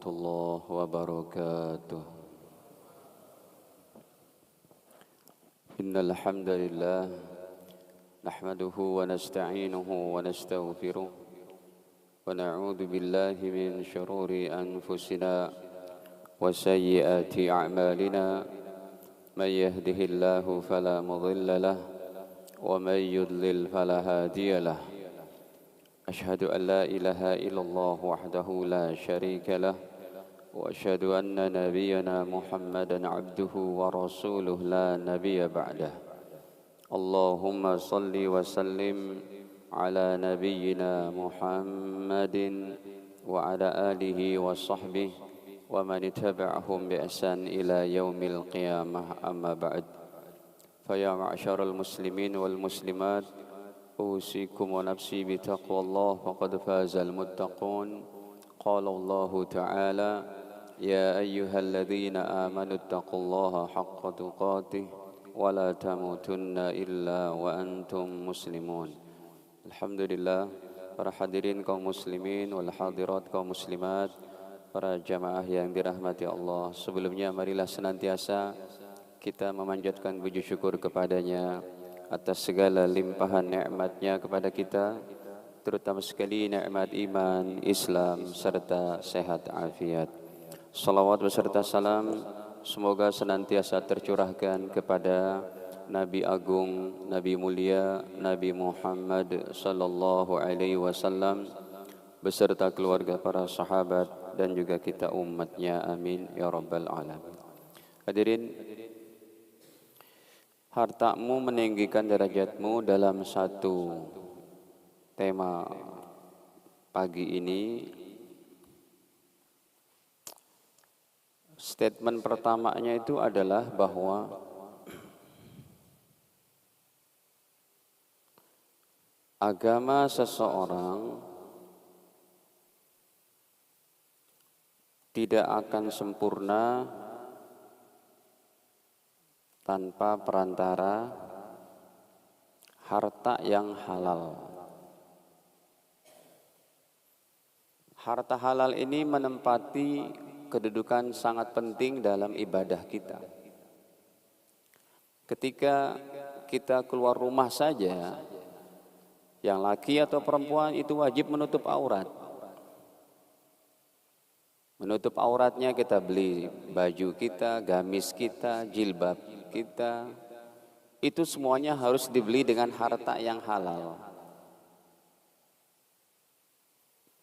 الله وبركاته. إن الحمد لله نحمده ونستعينه ونستغفره ونعوذ بالله من شرور أنفسنا وسيئات أعمالنا. من يهده الله فلا مضل له ومن يضلل فلا هادي له. أشهد أن لا إله إلا الله وحده لا شريك له وأشهد أن نبينا محمدا عبده ورسوله لا نبي بعده. اللهم صل وسلم على نبينا محمد وعلى آله وصحبه ومن تبعهم بإحسان إلى يوم القيامة. أما بعد، فيا معشر المسلمين والمسلمات، أوصيكم ونفسي بتقوى الله فقد فاز المتقون. قال الله تعالى: يا أيها الذين آمنوا اتقوا الله حق تقاته ولا تموتن إلا وأنتم مسلمون. Alhamdulillah, para hadirin kaum muslimin wal hadirat kaum muslimat, para jamaah yang dirahmati Allah. Sebelumnya marilah senantiasa kita memanjatkan puji syukur kepadanya atas segala limpahan nikmatnya kepada kita, terutama sekali nikmat iman, Islam, serta sehat afiat. Salawat beserta salam semoga senantiasa tercurahkan kepada Nabi Agung, Nabi Mulia, Nabi Muhammad sallallahu alaihi wasallam beserta keluarga, para sahabat, dan juga kita umatnya. Amin ya rabbal alamin. Hadirin, hartamu meninggikan derajatmu dalam satu tema pagi ini. Statement pertamanya itu adalah bahwa agama seseorang tidak akan sempurna tanpa perantara harta yang halal. Harta halal ini menempati kedudukan sangat penting dalam ibadah kita. Ketika kita keluar rumah saja, yang laki atau perempuan itu wajib menutup aurat. Menutup auratnya kita beli baju kita, gamis kita, jilbab kita. Itu semuanya harus dibeli dengan harta yang halal.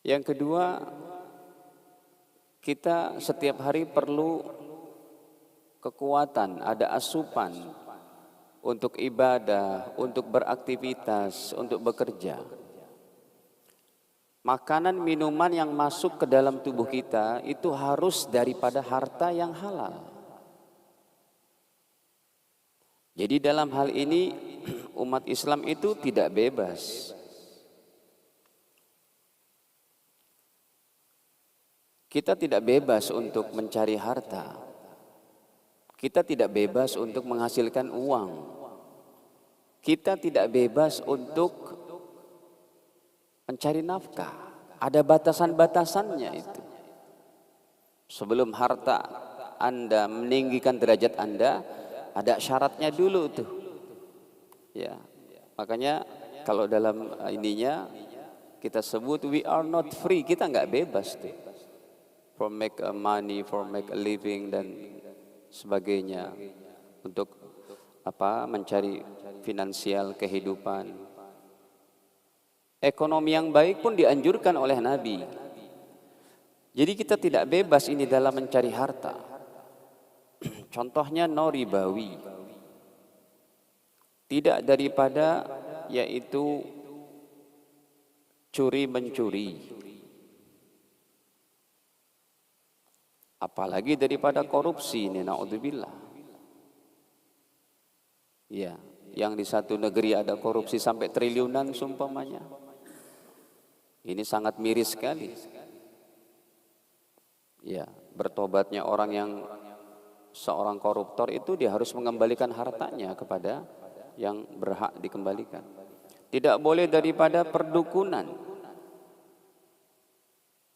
Yang kedua, kita setiap hari perlu kekuatan, ada asupan untuk ibadah, untuk beraktivitas, untuk bekerja. Makanan, minuman yang masuk ke dalam tubuh kita itu harus daripada harta yang halal. Jadi dalam hal ini umat Islam itu tidak bebas. Kita tidak bebas untuk mencari harta. Kita tidak bebas untuk menghasilkan uang. Kita tidak bebas untuk mencari nafkah. Ada batasan-batasannya itu. Sebelum harta Anda meninggikan derajat Anda, ada syaratnya dulu tuh. Ya. Makanya kalau dalam ininya kita sebut we are not free, kita nggak bebas tuh. For make a money, for make a living dan sebagainya, untuk mencari finansial kehidupan. Ekonomi yang baik pun dianjurkan oleh Nabi. Jadi kita tidak bebas ini dalam mencari harta. Contohnya no ribawi. Tidak daripada yaitu curi mencuri. Apalagi daripada korupsi ini, naudzubillah. Ya, yang di satu negeri ada korupsi sampai triliunan sumpamanya. Ini sangat miris sekali. Ya, bertobatnya orang yang seorang koruptor itu dia harus mengembalikan hartanya kepada yang berhak dikembalikan. Tidak boleh daripada perdukunan.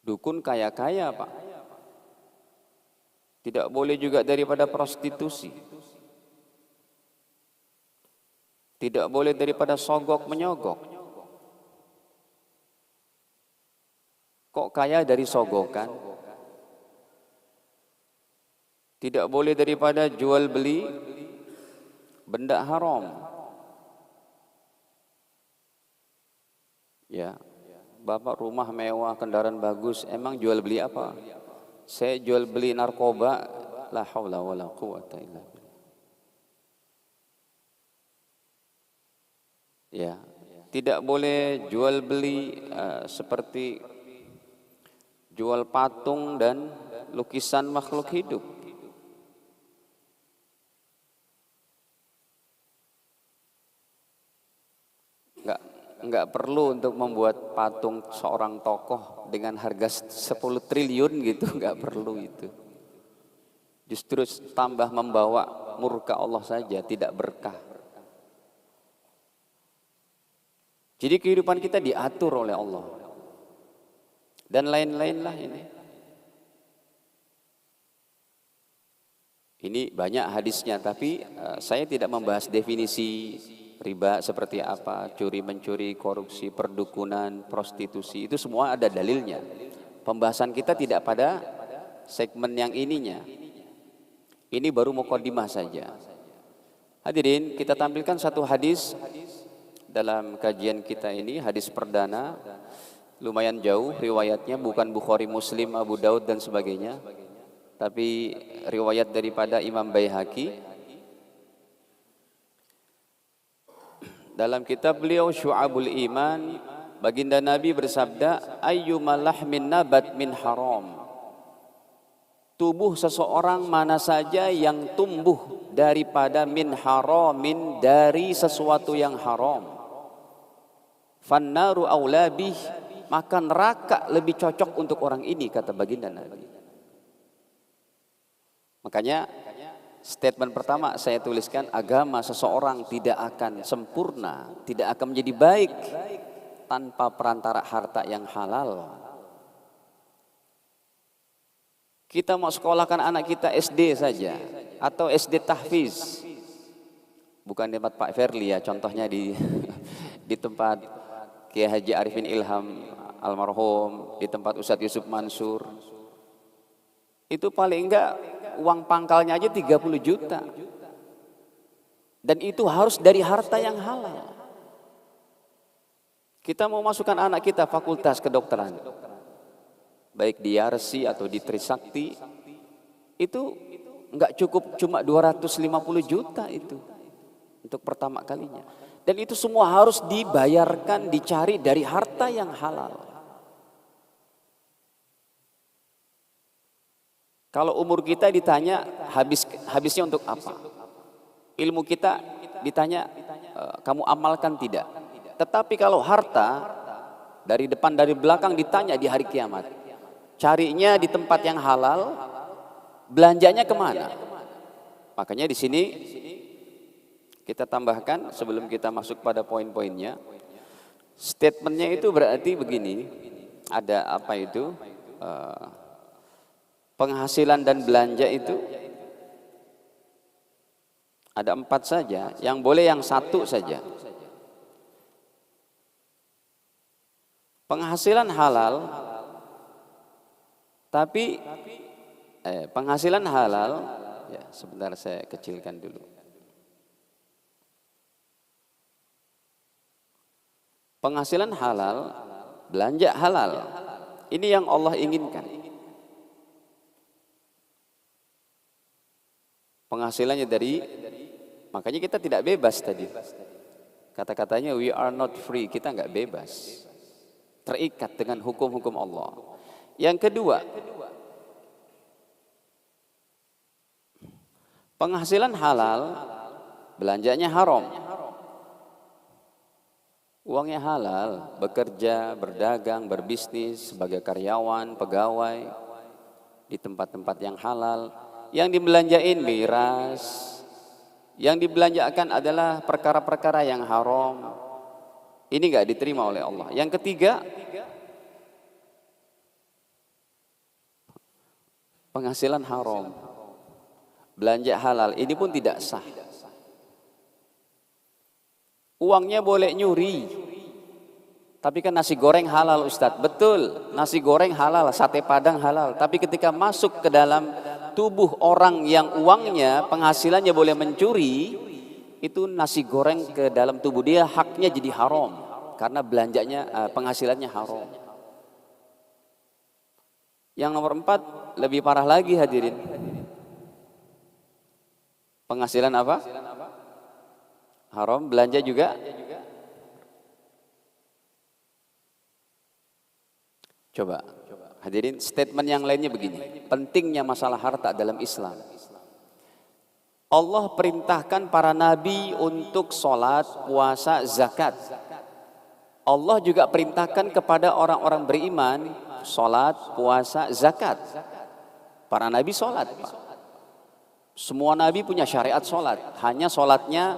Dukun kaya-kaya, Pak. Tidak boleh juga daripada prostitusi. Tidak boleh daripada sogok menyogok. Kok kaya dari sogokan? Tidak boleh daripada jual beli benda haram. Ya, Bapak rumah mewah, kendaraan bagus, emang jual beli apa? Saya jual beli narkoba, la haula wala quwata illa billah. Ya, tidak boleh jual beli seperti jual patung dan lukisan makhluk hidup. Enggak perlu untuk membuat patung seorang tokoh dengan harga 10 triliun gitu, enggak perlu itu. Justru tambah membawa murka Allah saja, tidak berkah. Jadi kehidupan kita diatur oleh Allah. Dan lain-lain lah ini. Ini banyak hadisnya, tapi saya tidak membahas definisi riba seperti apa, curi-mencuri, korupsi, perdukunan, prostitusi, itu semua ada dalilnya. Pembahasan kita tidak pada segmen yang ininya. Ini baru mukadimah saja. Hadirin, kita tampilkan satu hadis dalam kajian kita ini, hadis perdana, lumayan jauh riwayatnya, bukan Bukhari, Muslim, Abu Daud dan sebagainya, tapi riwayat daripada Imam Baihaqi. Dalam kitab beliau Syu'abul Iman, baginda Nabi bersabda, ayyuma lahmin nabat min haram. Tubuh seseorang mana saja yang tumbuh daripada min haramin, dari sesuatu yang haram, fannaru aulabih, maka neraka lebih cocok untuk orang ini, kata baginda Nabi. Makanya statement pertama saya tuliskan, agama seseorang tidak akan sempurna, tidak akan menjadi baik tanpa perantara harta yang halal. Kita mau sekolahkan anak kita SD saja atau SD tahfiz, bukan di tempat Pak Verli ya, contohnya di tempat Kiai Haji Arifin Ilham almarhum, di tempat Ustadz Yusuf Mansur. Itu paling enggak uang pangkalnya aja 30 juta. Dan itu harus dari harta yang halal. Kita mau masukkan anak kita fakultas kedokteran, baik di Yarsi atau di Trisakti, itu enggak cukup cuma 250 juta itu untuk pertama kalinya. Dan itu semua harus dibayarkan, dicari dari harta yang halal. Kalau umur kita ditanya habisnya untuk apa? Ilmu kita ditanya kamu amalkan tidak? Tetapi kalau harta dari depan dari belakang ditanya di hari kiamat, carinya di tempat yang halal, belanjanya kemana? Makanya di sini kita tambahkan sebelum kita masuk pada poin-poinnya, statementnya itu berarti begini, ada apa itu? Penghasilan dan belanja itu ada 4 saja, yang boleh yang 1 saja. Penghasilan halal, tapi penghasilan halal, ya sebentar saya kecilkan dulu. Penghasilan halal, belanja halal, ini yang Allah inginkan. Penghasilannya dari, makanya kita tidak bebas tadi. Kata-katanya we are not free, kita nggak bebas. Terikat dengan hukum-hukum Allah. Yang kedua, penghasilan halal, belanjanya haram. Uangnya halal, bekerja, berdagang, berbisnis sebagai karyawan, pegawai di tempat-tempat yang halal. Yang dibelanjain miras, yang dibelanjakan adalah perkara-perkara yang haram. Ini enggak diterima oleh Allah. Yang ketiga, penghasilan haram. belanja halal, ini pun tidak sah. Uangnya boleh nyuri, tapi kan nasi goreng halal Ustadz. Betul, nasi goreng halal, sate padang halal. Tapi ketika masuk ke dalam tubuh orang yang uangnya, penghasilannya boleh mencuri, itu nasi goreng ke dalam tubuh dia, haknya jadi haram. Karena belanjanya, penghasilannya haram. Yang nomor 4, lebih parah lagi hadirin. Penghasilan apa? Haram, belanja juga. Coba hadirin, statement yang lainnya begini. Pentingnya masalah harta dalam Islam. Allah perintahkan para nabi untuk sholat, puasa, zakat. Allah juga perintahkan kepada orang-orang beriman sholat, puasa, zakat. Para nabi sholat, Pak. Semua nabi punya syariat sholat. Hanya sholatnya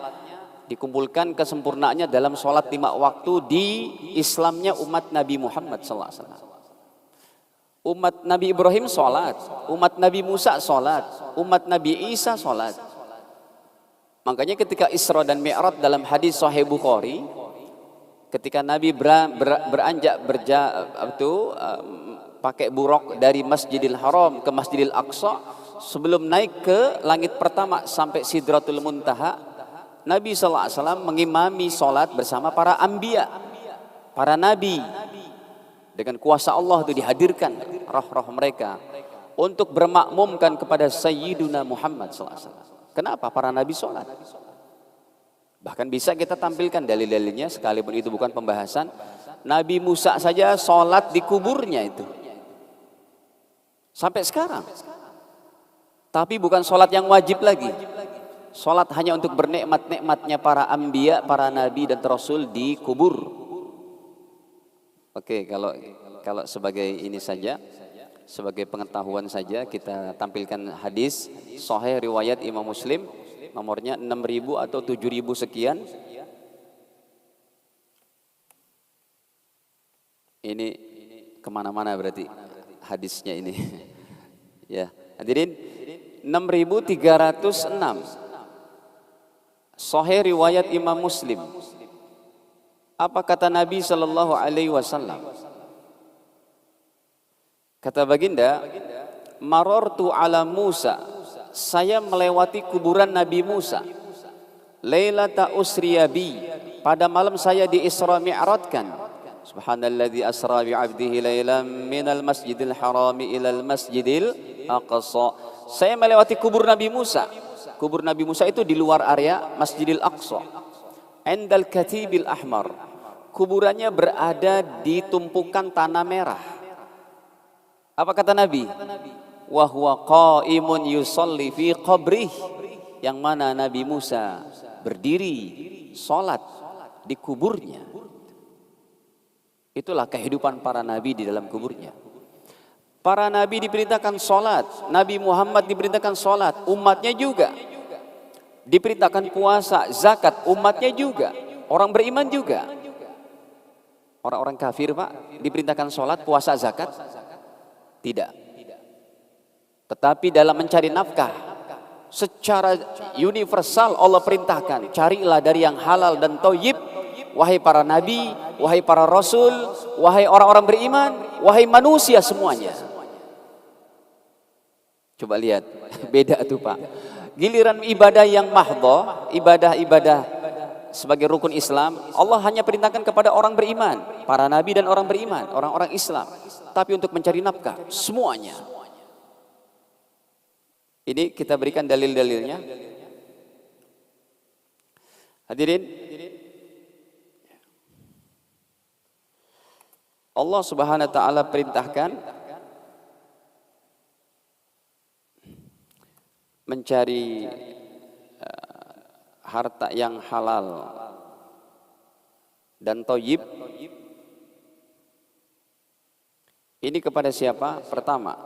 dikumpulkan kesempurnaannya dalam sholat 5 waktu di Islamnya umat Nabi Muhammad SAW. Umat Nabi Ibrahim sholat, umat Nabi Musa sholat, umat Nabi Isa sholat. Makanya ketika Isra dan Mi'raj dalam hadis Sahih Bukhari, ketika Nabi beranjak pakai buraq dari Masjidil Haram ke Masjidil Aqsa, sebelum naik ke langit pertama sampai Sidratul Muntaha, Nabi SAW mengimami sholat bersama para anbiya, para nabi. Dengan kuasa Allah itu dihadirkan roh-roh mereka untuk bermakmumkan kepada Sayyiduna Muhammad SAW. Kenapa para nabi sholat? Bahkan bisa kita tampilkan dalil-dalilnya, sekalipun itu bukan pembahasan. Nabi Musa saja sholat di kuburnya itu sampai sekarang. Tapi bukan sholat yang wajib lagi. Sholat hanya untuk bernikmat-nikmatnya para anbiya, para nabi dan rasul di kubur. Oke, kalau sebagai ini saja, sebagai pengetahuan saja, kita tampilkan hadis Sahih riwayat Imam Muslim, nomornya 6.000 atau 7.000 sekian. Ini kemana-mana berarti hadisnya ini. Ya, hadirin, 6.306. Sahih riwayat Imam Muslim. Apa kata Nabi Sallallahu Alaihi Wasallam? Kata baginda, marortu ala Musa, saya melewati kuburan Nabi Musa. Lailata usriyabi, pada malam saya di Isra Mi'rajkan. Subhanalladzi asra bi 'abdihi lailan minal masjidil harami ilal masjidil aqsa. Saya melewati kubur Nabi Musa. Kubur Nabi Musa itu di luar area Masjidil Aqsa. Endal Katibil Ahmar. Kuburannya berada di tumpukan tanah merah. Apa kata Nabi? Wa huwa qaimun yusalli fi qabrih. Yang mana Nabi Musa berdiri salat di kuburnya. Itulah kehidupan para nabi di dalam kuburnya. Para nabi diperintahkan salat, Nabi Muhammad diperintahkan salat, umatnya juga diperintahkan puasa, zakat, umatnya juga, orang beriman juga. Orang-orang kafir, Pak, diperintahkan sholat, puasa, zakat? Tidak. Tetapi dalam mencari nafkah, secara universal Allah perintahkan, carilah dari yang halal dan thayyib, wahai para nabi, wahai para rasul, wahai orang-orang beriman, wahai manusia semuanya. Coba lihat, beda tuh Pak. Giliran ibadah yang mahdhah, ibadah-ibadah sebagai rukun Islam, Allah hanya perintahkan kepada orang beriman, para nabi dan orang beriman, orang-orang Islam. Tapi untuk mencari nafkah, semuanya. Ini kita berikan dalil-dalilnya. Hadirin, Allah Subhanahu wa taala perintahkan mencari harta yang halal dan thayyib. Ini kepada siapa? Pertama,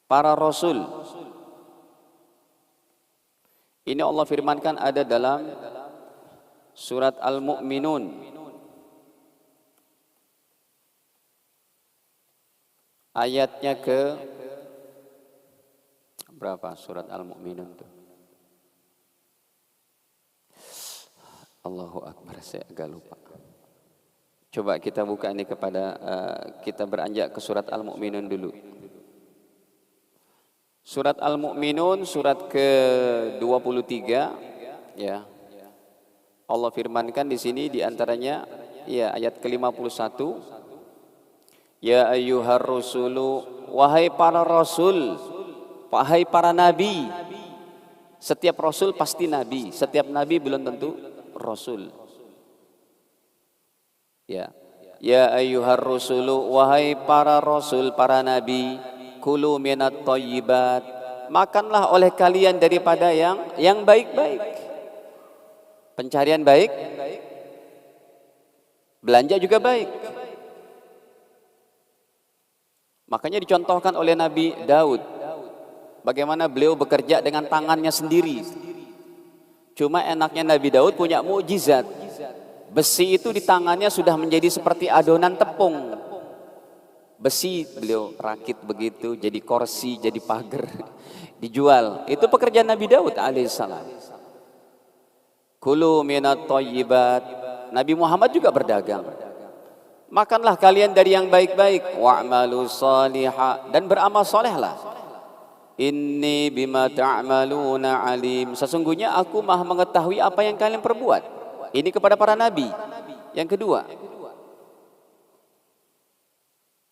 para rasul. Ini Allah firmankan ada dalam surat Al-Mu'minun ayatnya ke berapa surat Al-Mu'minun tuh? Allahu Akbar, saya agak lupa. Coba kita buka ini kepada kita beranjak ke surat Al-Mu'minun dulu. Surat Al-Mu'minun surat ke-23 ya. Allah firmankan di sini di antaranya ya ayat ke-51. Ya ayyuhar rusulu, wahai para rasul, wahai para nabi. Setiap rasul pasti nabi, setiap nabi belum tentu rasul. Ya. Ya ayyuhar rusulu, wahai para rasul, para nabi, kulu minat thayyibat, makanlah oleh kalian daripada yang baik-baik. Pencarian baik, belanja juga baik. Makanya dicontohkan oleh Nabi Daud, bagaimana beliau bekerja dengan tangannya sendiri. Cuma enaknya Nabi Daud punya mukjizat. Besi itu di tangannya sudah menjadi seperti adonan tepung. Besi beliau rakit begitu, jadi kursi, jadi pagar, dijual. Itu pekerjaan Nabi Daud alaihissalam. Kulu minat thayyibat. Nabi Muhammad juga berdagang. Makanlah kalian dari yang baik-baik. Wa'malu salihah, dan beramal solehlah. Inni bima ta'maluna alim. Sesungguhnya aku maha mengetahui apa yang kalian perbuat. Ini kepada para nabi. Yang kedua,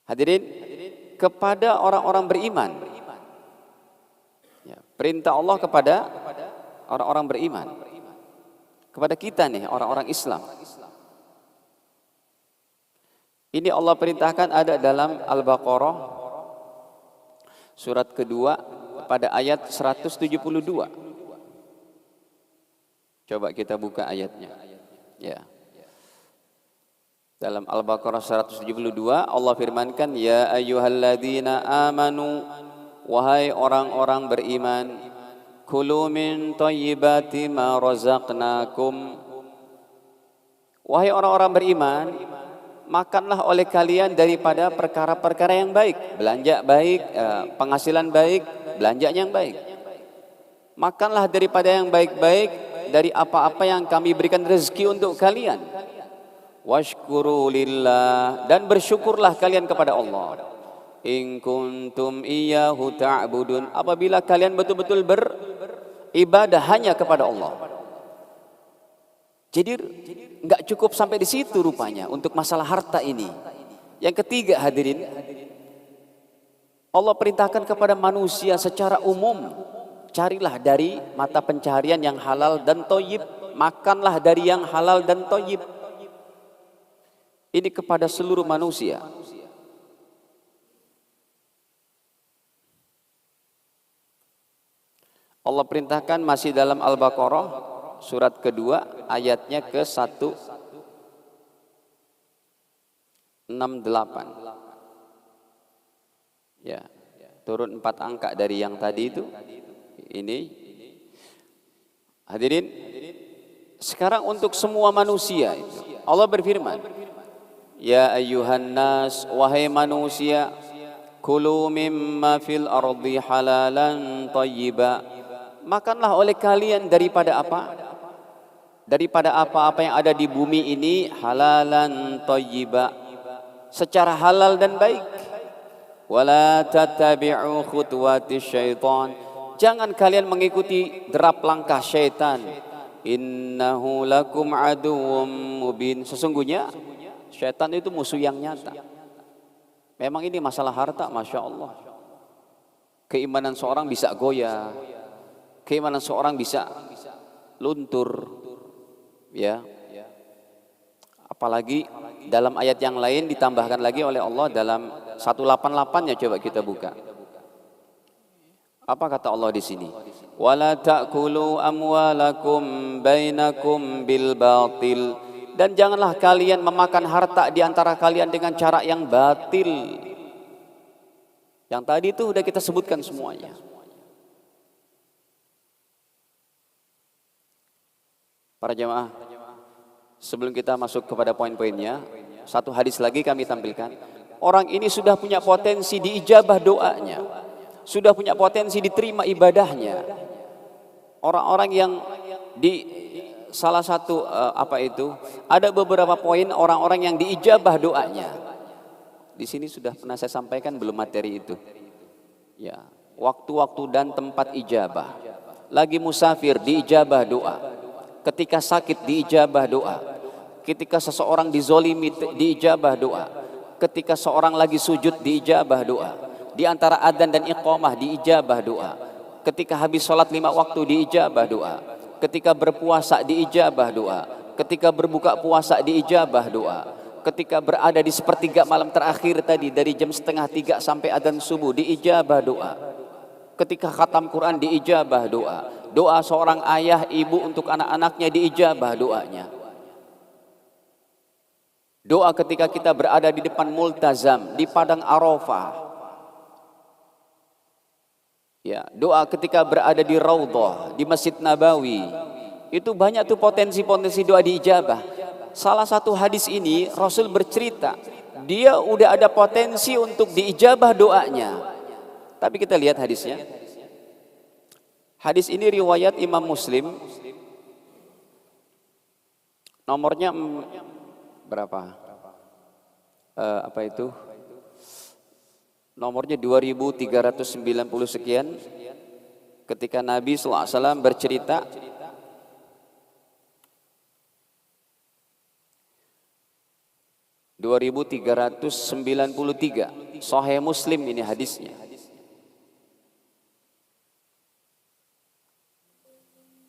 hadirin, kepada orang-orang beriman. Ya, perintah Allah kepada orang-orang beriman. Kepada kita nih, orang-orang Islam. Ini Allah perintahkan ada dalam Al-Baqarah surat kedua pada ayat 172. Coba kita buka ayatnya. Ya. Dalam Al-Baqarah 172 Allah firmankan, ya ayyuhalladzina amanu, wahai orang-orang beriman, kulu min thayyibati ma razaqnakum. Wahai orang-orang beriman, makanlah oleh kalian daripada perkara-perkara yang baik, belanja baik, penghasilan baik, belanja yang baik. Makanlah daripada yang baik-baik, dari apa-apa yang kami berikan rezeki untuk kalian. Washkuru lillah, dan bersyukurlah kalian kepada Allah. In kuntum iyyahu ta'budun, apabila kalian betul-betul beribadah hanya kepada Allah. Jadi enggak cukup sampai di situ rupanya untuk masalah harta ini. Yang ketiga hadirin, Allah perintahkan kepada manusia secara umum, carilah dari mata pencaharian yang halal dan thayyib, makanlah dari yang halal dan thayyib. Ini kepada seluruh manusia. Allah perintahkan masih dalam Al-Baqarah surat kedua ayatnya ke 168. Ya, turun 4 angka dari yang tadi itu. Ini hadirin, sekarang untuk semua manusia itu Allah berfirman, ya ayyuhan nas, wahai manusia, kulu mimma fil ardi halalan thayyiba, makanlah oleh kalian daripada apa? Daripada apa-apa yang ada di bumi ini, halalan thayyiba, secara halal dan baik. Wala tattabi'u khutuwatis syaitan, jangan kalian mengikuti derap langkah syaitan. Innahu lakum aduwwum mubin, sesungguhnya syaitan itu musuh yang nyata. Memang ini masalah harta, Masya Allah. Keimanan seorang bisa goyah, keimanan seorang bisa luntur, ya. Apalagi dalam ayat yang lain ditambahkan lagi oleh Allah dalam 188-nya, coba kita buka. Apa kata Allah di sini? Wala ta'kulu amwalakum bainakum bil batil, dan janganlah kalian memakan harta di antara kalian dengan cara yang batil. Yang tadi itu sudah kita sebutkan semuanya. Para jemaah, sebelum kita masuk kepada poin-poinnya, satu hadis lagi kami tampilkan. Orang ini sudah punya potensi diijabah doanya. sudah punya potensi diterima ibadahnya. Orang-orang yang di salah satu ada beberapa poin orang-orang yang diijabah doanya. Di sini sudah pernah saya sampaikan belum materi itu? Ya, waktu-waktu dan tempat ijabah. Lagi musafir diijabah doa. Ketika sakit diijabah doa. Ketika seseorang dizolimi diijabah doa. Ketika seorang lagi sujud diijabah doa. Di antara adzan dan iqamah diijabah doa. Ketika habis sholat 5 waktu diijabah doa. Ketika berpuasa diijabah doa. Ketika berbuka puasa diijabah doa. Ketika berada di sepertiga malam terakhir tadi dari jam 2:30 sampai adzan subuh diijabah doa. Ketika khatam Quran diijabah doa. Doa seorang ayah ibu untuk anak-anaknya diijabah doanya. Doa ketika kita berada di depan multazam di padang Arafah. Ya, doa ketika berada di Raudhah, di Masjid Nabawi. Itu banyak tuh potensi-potensi doa diijabah. Salah satu hadis ini Rasul bercerita, dia udah ada potensi untuk diijabah doanya. Tapi kita lihat hadisnya. Hadis ini riwayat Imam Muslim. Nomornya berapa? Nomornya 2390 sekian. Ketika Nabi SAW bercerita, (2393) Sahih Muslim ini hadisnya.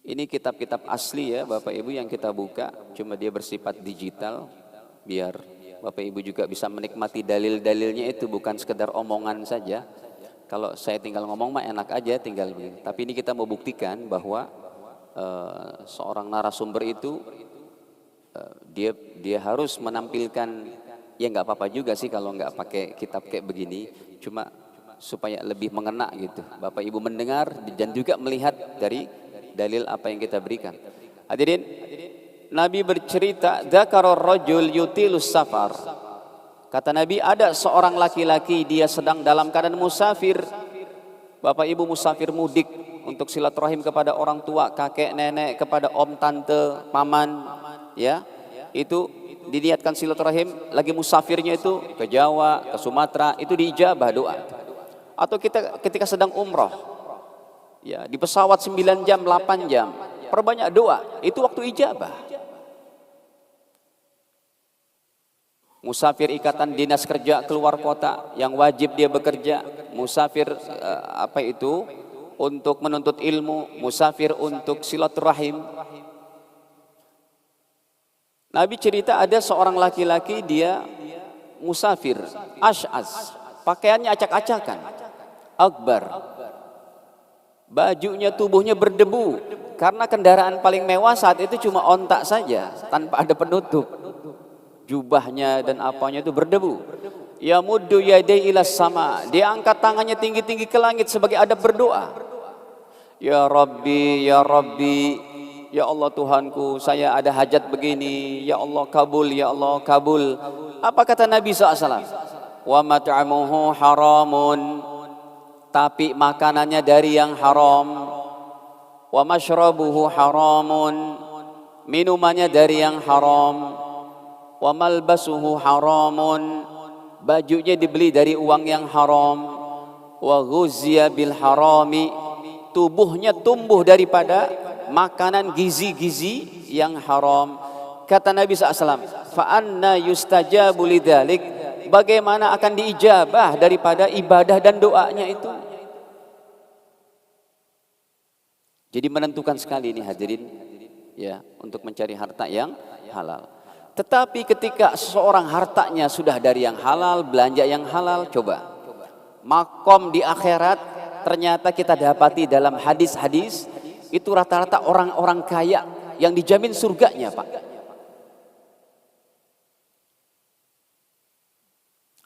Ini kitab-kitab asli ya Bapak Ibu yang kita buka, cuma dia bersifat digital biar Bapak Ibu juga bisa menikmati dalil-dalilnya, itu bukan sekedar omongan saja. Kalau saya tinggal ngomong mah enak aja tinggal begini. Tapi ini kita mau buktikan bahwa seorang narasumber itu dia harus menampilkan, ya nggak apa-apa juga sih kalau nggak pakai kitab kayak begini, cuma supaya lebih mengena gitu. Bapak Ibu mendengar dan juga melihat dari dalil apa yang kita berikan. Hadirin, Nabi bercerita, dzakaror rajul yutilus safar. Kata Nabi, ada seorang laki-laki dia sedang dalam keadaan musafir. Bapak Ibu musafir mudik untuk silaturahim kepada orang tua, kakek, nenek, kepada om, tante, paman, ya. Itu diniatkan silaturahim, lagi musafirnya itu ke Jawa, ke Sumatera, itu diijabah doa. Atau kita ketika sedang umroh, ya, di pesawat 9 jam, 8 jam, perbanyak doa, itu waktu ijabah. Musafir ikatan dinas kerja keluar kota yang wajib dia bekerja, musafir untuk menuntut ilmu, musafir untuk silaturahim. Nabi cerita ada seorang laki-laki dia musafir, ash'as, pakaiannya acak-acakan, akbar, bajunya tubuhnya berdebu karena kendaraan paling mewah saat itu cuma ontak saja tanpa ada penutup. Jubahnya dan apanya itu berdebu. Ya muddu yadai ila sama, dia angkat tangannya tinggi-tinggi ke langit sebagai adab berdoa. Ya Rabbi, ya Rabbi, ya Allah Tuhanku, saya ada hajat begini, ya Allah kabul, ya Allah kabul. Apa kata Nabi SAW? Wa mat'amuhu haramun, tapi makanannya dari yang haram. Wa mashrabuhu haramun, minumannya dari yang haram. Wa malbasuhu haramun, bajunya dibeli dari uang yang haram. Wa ghuzziya bil harami, tubuhnya tumbuh daripada makanan gizi-gizi yang haram. Kata Nabi SAW, fa anna yustajabu lidzalik, bagaimana akan diijabah daripada ibadah dan doanya itu. Jadi menentukan sekali ini hadirin, ya, untuk mencari harta yang halal. Tetapi ketika seseorang hartanya sudah dari yang halal, belanja yang halal, coba makom di akhirat ternyata kita dapati dalam hadis-hadis itu rata-rata orang-orang kaya yang dijamin surganya, Pak.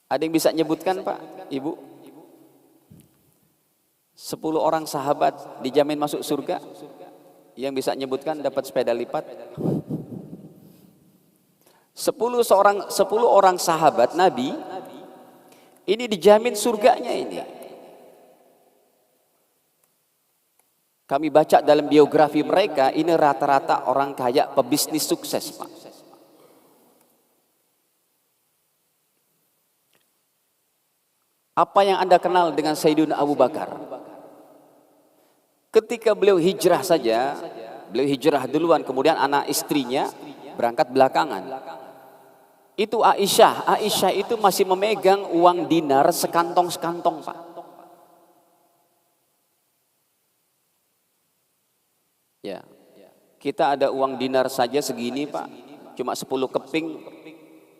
Ada yang bisa nyebutkan, Pak, Ibu? 10 orang sahabat dijamin masuk surga. Yang bisa nyebutkan dapat sepeda lipat. 10 orang sahabat Nabi ini dijamin surganya ini. Kami baca dalam biografi mereka, ini rata-rata orang kaya, pebisnis sukses, Pak. Apa yang Anda kenal dengan Sayyidina Abu Bakar? Ketika beliau hijrah saja, beliau hijrah duluan, kemudian anak istrinya berangkat belakangan. Itu Aisyah itu masih memegang uang dinar sekantong-sekantong, Pak. Ya, kita ada uang dinar saja segini, Pak, cuma 10 keping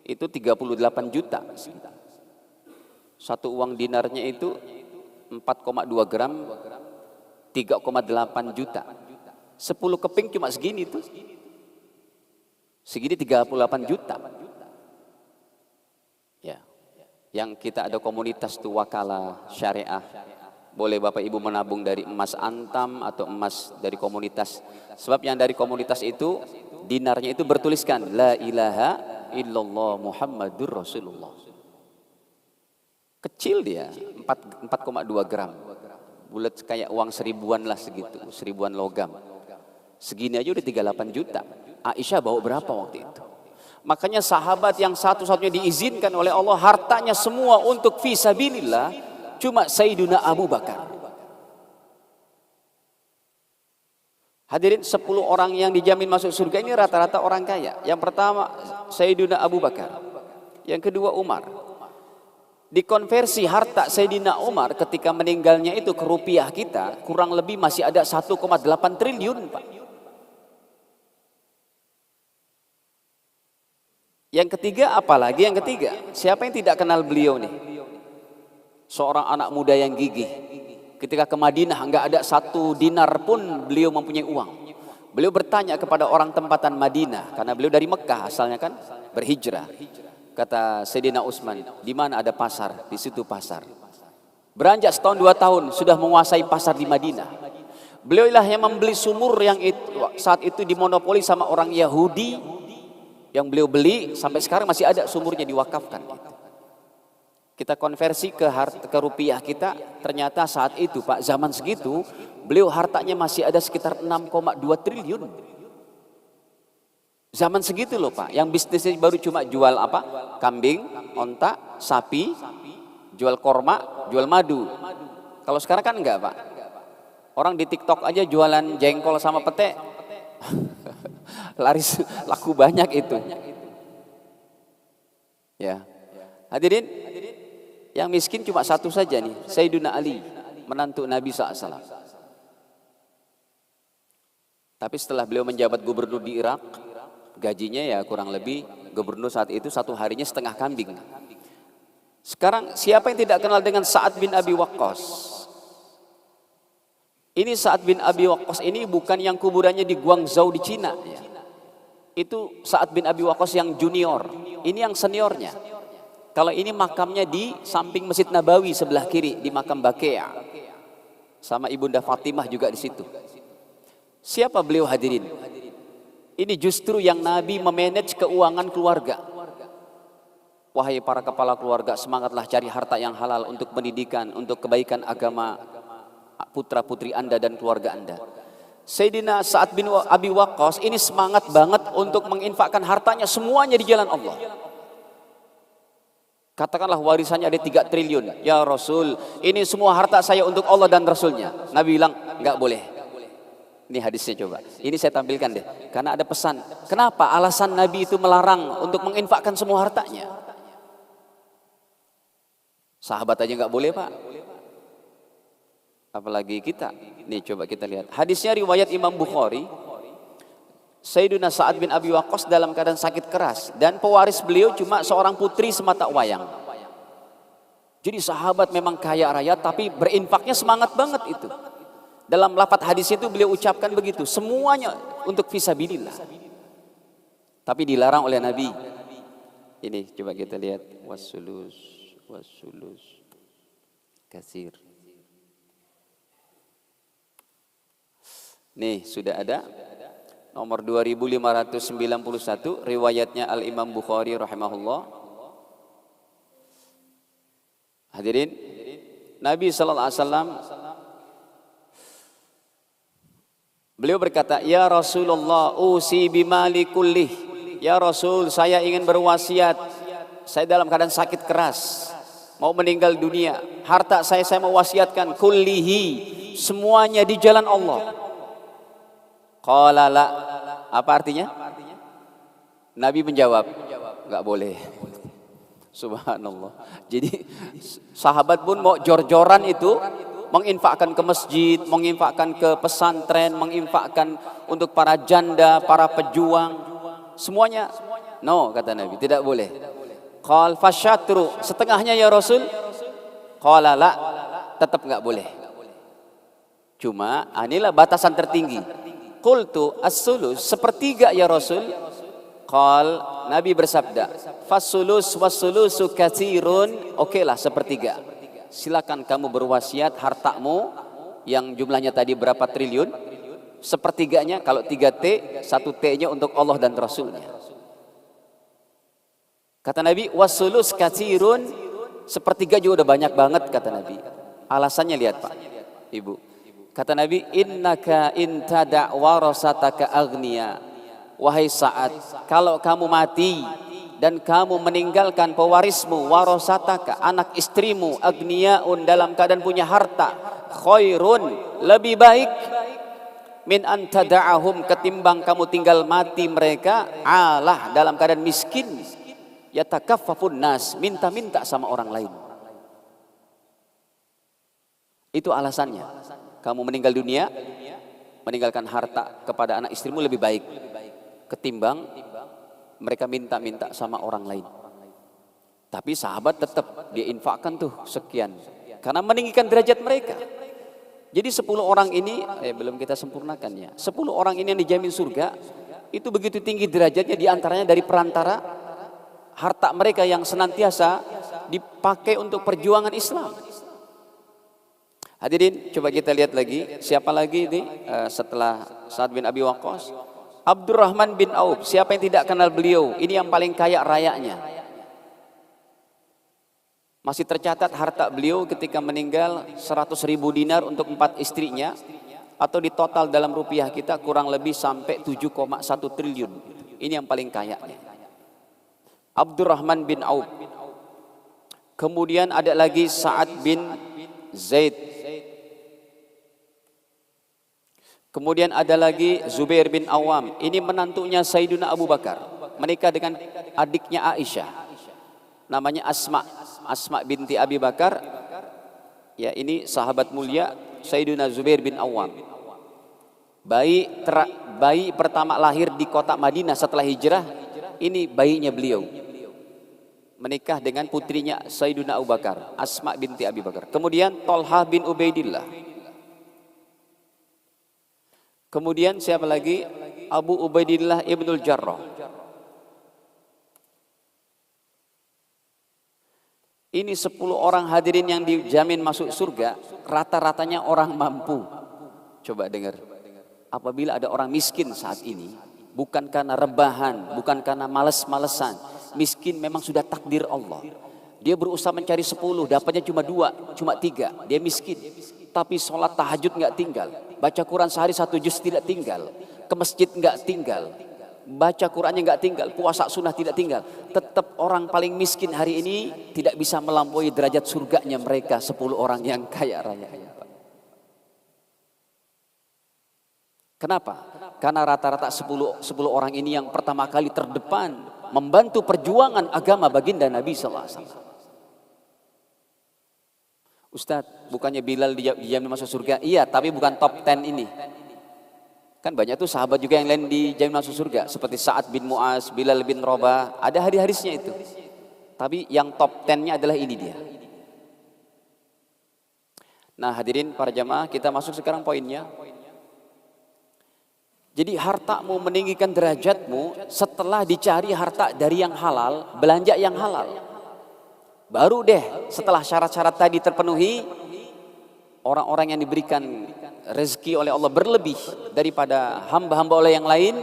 itu 38 juta. Satu uang dinarnya itu 4,2 gram, 3,8 juta. 10 keping cuma segini tuh. Segini 38 juta. Ya. Yang kita ada komunitas tuh wakalah syariah. Boleh Bapak Ibu menabung dari emas antam atau emas dari komunitas. Sebab yang dari komunitas itu dinarnya itu bertuliskan la ilaha illallah Muhammadur Rasulullah. Kecil dia, 4,2 gram. Bulat kayak uang seribuan lah segitu, seribuan logam. Segini aja udah 38 juta. Aisyah bawa berapa waktu itu? Makanya sahabat yang satu-satunya diizinkan oleh Allah hartanya semua untuk fisabilillah cuma Sayyidina Abu Bakar. Hadirin, 10 orang yang dijamin masuk surga ini rata-rata orang kaya. Yang pertama Sayyidina Abu Bakar. Yang kedua Umar. Dikonversi harta Sayyidina Umar ketika meninggalnya itu ke rupiah kita kurang lebih masih ada 1,8 triliun, Pak. Yang ketiga apalagi yang ketiga? Siapa yang tidak kenal beliau nih? Seorang anak muda yang gigih. Ketika ke Madinah nggak ada 1 dinar pun beliau mempunyai uang. Beliau bertanya kepada orang tempatan Madinah karena beliau dari Mekah asalnya kan, berhijrah. Kata Sayyidina Utsman, di mana ada pasar? Di situ pasar. Beranjak setahun 2 tahun sudah menguasai pasar di Madinah. Beliau lah yang membeli sumur yang saat itu dimonopoli sama orang Yahudi, yang beliau beli sampai sekarang masih ada sumurnya diwakafkan. Kita konversi ke rupiah kita, ternyata saat itu Pak, zaman segitu beliau hartanya masih ada sekitar 6,2 triliun. Zaman segitu loh Pak, yang bisnisnya baru cuma jual apa? Kambing, onta, sapi, jual korma, jual madu. Kalau sekarang kan enggak Pak. Orang di TikTok aja jualan jengkol sama pete. Laris, laku banyak itu. Ya. Hadirin, yang miskin cuma satu saja nih, Sayyidina Ali, menantu Nabi SAW. Tapi setelah beliau menjabat gubernur di Irak, gajinya ya kurang lebih gubernur saat itu 1 harinya setengah kambing. Sekarang siapa yang tidak kenal dengan Sa'ad bin Abi Waqqas? Ini Sa'ad bin Abi Waqqas ini bukan yang kuburannya di Guangzhou di Cina. Ya. Itu Sa'ad bin Abi Waqqas yang junior, ini yang seniornya. Kalau ini makamnya di samping Masjid Nabawi sebelah kiri, di makam Baqi'. Sama Ibunda Fatimah juga di situ. Siapa beliau hadirin? Ini justru yang Nabi memanage keuangan keluarga. Wahai para kepala keluarga, semangatlah cari harta yang halal untuk pendidikan, untuk kebaikan agama putra-putri Anda dan keluarga Anda. Sayyidina Sa'ad bin Abi Waqqas ini semangat banget untuk menginfakkan hartanya semuanya di jalan Allah. Katakanlah warisannya ada 3 triliun. Ya Rasul, ini semua harta saya untuk Allah dan Rasulnya. Nabi bilang, enggak boleh. Ini hadisnya coba. Ini saya tampilkan deh. Karena ada pesan. Kenapa alasan Nabi itu melarang untuk menginfakkan semua hartanya? Sahabat aja enggak boleh Pak. Apalagi kita. Nih coba kita lihat. Hadisnya riwayat Imam Bukhari. Sayyidina Sa'ad bin Abi Waqqas dalam keadaan sakit keras dan pewaris beliau cuma seorang putri semata wayang. Jadi sahabat memang kaya raya tapi berinfaknya semangat banget itu. Dalam lafaz hadis itu beliau ucapkan begitu, semuanya untuk fisabilillah. Tapi dilarang oleh Nabi. Ini coba kita lihat wasulus kasir. Nih sudah ada. Nomor 2591 riwayatnya Al-Imam Bukhari rahimahullah. Hadirin, Nabi sallallahu alaihi wasallam Beliau berkata, "Ya Rasulullah, usi bimali kullih." Ya Rasul, saya ingin berwasiat. Saya dalam keadaan sakit keras, mau meninggal dunia. Harta saya mau wasiatkan kullihi, semuanya di jalan Allah. Qala la. Apa artinya? Nabi menjawab, enggak boleh. Subhanallah. Jadi sahabat pun mau jor-joran itu, menginfakkan ke masjid, menginfakkan ke pesantren, menginfakkan untuk para janda, para pejuang, semuanya no, kata Nabi, tidak boleh. Qal fasyatru, setengahnya ya Rasul. Qala la, tetap enggak boleh. Cuma inilah batasan tertinggi. Qultu as-sulus, sepertiga ya Rasul. Qal, Nabi bersabda, fasulus wasulusu katsirun, okelah sepertiga. Silakan kamu berwasiat hartamu yang jumlahnya tadi berapa triliun, sepertiganya kalau 3T, 1T-nya untuk Allah dan Rasulnya. Kata Nabi, wasulus katsirun, sepertiga juga udah banyak banget, kata Nabi. Alasannya lihat Pak, Ibu. Kata Nabi, innaka intada warasataka agniya. Wahai Sa'ad, kalau kamu mati dan kamu meninggalkan pewarismu, warasataka, anak istrimu, agniyaun, dalam keadaan punya harta, khairun, lebih baik, min antada'ahum, ketimbang kamu tinggal mati mereka, alah, dalam keadaan miskin, yatakaffafun nas, minta-minta sama orang lain. Itu alasannya. Kamu meninggal dunia, meninggalkan harta kepada anak istrimu lebih baik ketimbang mereka minta-minta sama orang lain. Tapi sahabat tetap dia infakkan tuh sekian, karena meninggikan derajat mereka. Jadi 10 orang ini, belum kita sempurnakan ya. 10 orang ini yang dijamin surga, itu begitu tinggi derajatnya, diantaranya dari perantara harta mereka yang senantiasa dipakai untuk perjuangan Islam. Hadirin, coba kita lihat lagi, siapa lagi ini setelah Sa'ad bin Abi Waqqas? Abdurrahman bin Auf. Siapa yang tidak kenal beliau? Ini yang paling kaya rayanya. Masih tercatat harta beliau ketika meninggal 100.000 dinar untuk 4 istrinya, atau di total dalam rupiah kita kurang lebih sampai 7,1 triliun. Ini yang paling kayanya. Abdurrahman bin Auf. Kemudian ada lagi Sa'ad bin Zaid. Kemudian ada lagi Zubair bin Awam. Ini menantunya Sayyidina Abu Bakar, menikah dengan adiknya Aisyah. Namanya Asma. Asma binti Abi Bakar. Ya, ini sahabat mulia Sayyidina Zubair bin Awam. Bayi pertama lahir di kota Madinah setelah hijrah, ini bayinya beliau. Menikah dengan putrinya Sayyidina Abu Bakar, Asma binti Abi Bakar. Kemudian Tolha bin Ubaidillah. Kemudian siapa lagi? Abu Ubaidillah ibnul Jarrah. Ini 10 orang hadirin yang dijamin masuk surga, rata-ratanya orang mampu. Coba dengar. Apabila ada orang miskin saat ini, bukan karena rebahan, bukan karena males-malesan. Miskin memang sudah takdir Allah. Dia berusaha mencari 10, dapatnya cuma 2, cuma 3. Dia miskin. Tapi sholat tahajud nggak tinggal, baca Quran sehari 1 juz tidak tinggal, ke masjid nggak tinggal, baca Qurannya nggak tinggal, puasa sunnah tidak tinggal. Tetap orang paling miskin hari ini tidak bisa melampaui derajat surganya mereka 10 orang yang kaya raya. Kenapa? Karena rata-rata 10 orang ini yang pertama kali terdepan membantu perjuangan agama baginda Nabi sallallahu alaihi wasallam. Ustadz, bukannya Bilal dijamin masuk surga? Iya, tapi bukan top 10 ini. Kan banyak tuh sahabat juga yang lain dijamin masuk surga, seperti Sa'ad bin Mu'az, Bilal bin Rabah, ada hadis-hadisnya itu. Tapi yang top 10-nya adalah ini dia. Nah, hadirin para jamaah, kita masuk sekarang poinnya. Jadi hartamu meninggikan derajatmu setelah dicari harta dari yang halal, belanja yang halal. Baru deh setelah syarat-syarat tadi terpenuhi, orang-orang yang diberikan rezeki oleh Allah berlebih daripada hamba-hamba oleh yang lain,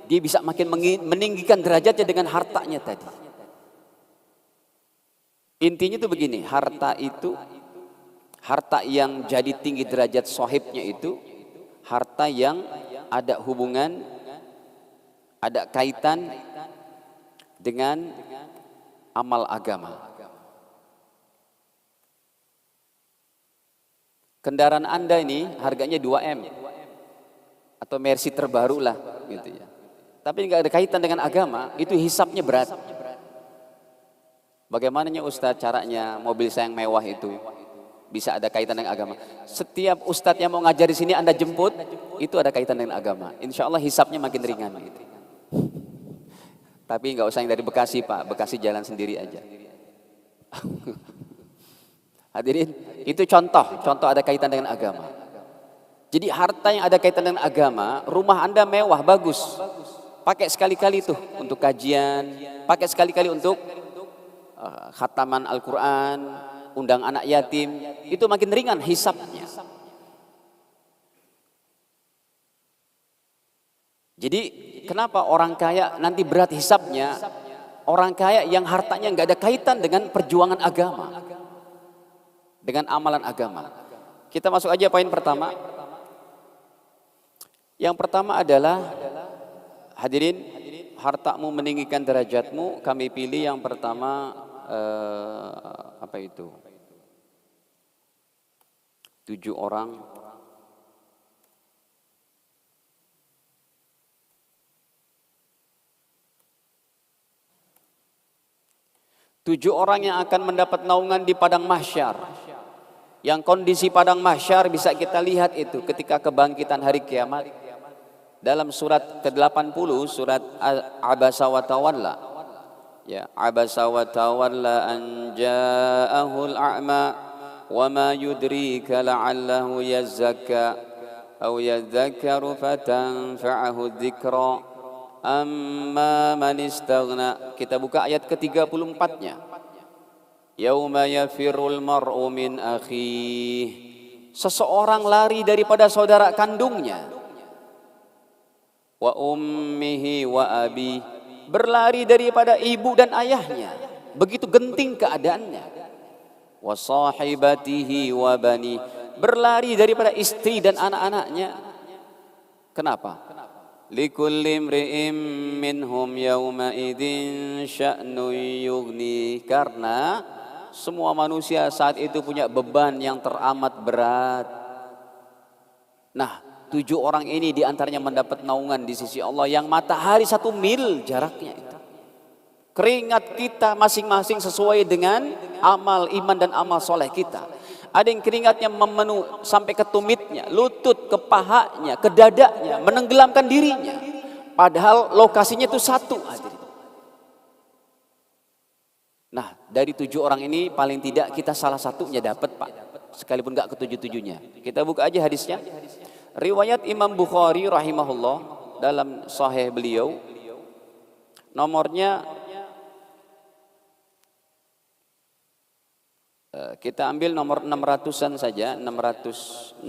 dia bisa makin meninggikan derajatnya dengan hartanya tadi. Intinya itu begini, harta itu, harta yang jadi tinggi derajat sahibnya itu, harta yang ada hubungan, ada kaitan dengan amal agama. Kendaraan Anda ini harganya 2M atau Mercy terbaru lah gitu ya. Tapi nggak ada kaitan dengan agama, itu hisapnya berat. Bagaimananya Ustadz caranya mobil saya yang mewah itu bisa ada kaitan dengan agama. Setiap Ustadz yang mau ngajar di sini Anda jemput, itu ada kaitan dengan agama. Insya Allah hisapnya makin ringan gitu. Tapi nggak usah yang dari Bekasi Pak, Bekasi jalan sendiri aja. Hadirin, itu contoh ada kaitan dengan agama. Jadi harta yang ada kaitan dengan agama, rumah Anda mewah, bagus. Pakai sekali-kali tuh untuk kajian, pakai sekali-kali untuk khataman Al-Quran, undang anak yatim, itu makin ringan hisapnya. Jadi kenapa orang kaya nanti berat hisapnya? Orang kaya yang hartanya nggak ada kaitan dengan perjuangan agama, dengan amalan agama. Kita masuk aja poin pertama. Yang pertama adalah, hadirin, hartamu meninggikan derajatmu. Kami pilih yang pertama, apa itu? 7 orang. 7 orang yang akan mendapat naungan di padang mahsyar. Yang kondisi padang mahsyar bisa kita lihat itu ketika kebangkitan hari kiamat. Dalam surat ke-80, surat Abasa wa Tawalla. Ya, Abasa wa Tawalla an ja'ahul a'ma wa ma yudrika la'allahu yazakka aw yadhakkaru fatanfa'ahu dzikra amma man istaghna. Kita buka ayat ke-34-nya. Yauma yafirul mar'u min akhih. Seseorang lari daripada saudara kandungnya. Wa ummihi wa abi, berlari daripada ibu dan ayahnya, begitu genting keadaannya. Wa sahibatihi wa bani, berlari daripada istri dan anak-anaknya. Kenapa? Likulli imri'im minhum yawma idzin sya'nu yughni, karena semua manusia saat itu punya beban yang teramat berat. Nah, 7 orang ini diantaranya mendapat naungan di sisi Allah yang matahari 1 mil jaraknya itu. Keringat kita masing-masing sesuai dengan amal iman dan amal soleh kita. Ada yang keringatnya memenuhi sampai ke tumitnya, lutut, ke pahanya, ke dadanya, menenggelamkan dirinya. Padahal lokasinya itu satu. Nah, dari 7 orang ini paling tidak kita salah satunya dapat Pak. Sekalipun enggak ke-7-7-nya. Kita buka aja hadisnya. Riwayat Imam Bukhari rahimahullah dalam sahih beliau, nomornya kita ambil nomor 600-an saja, 660.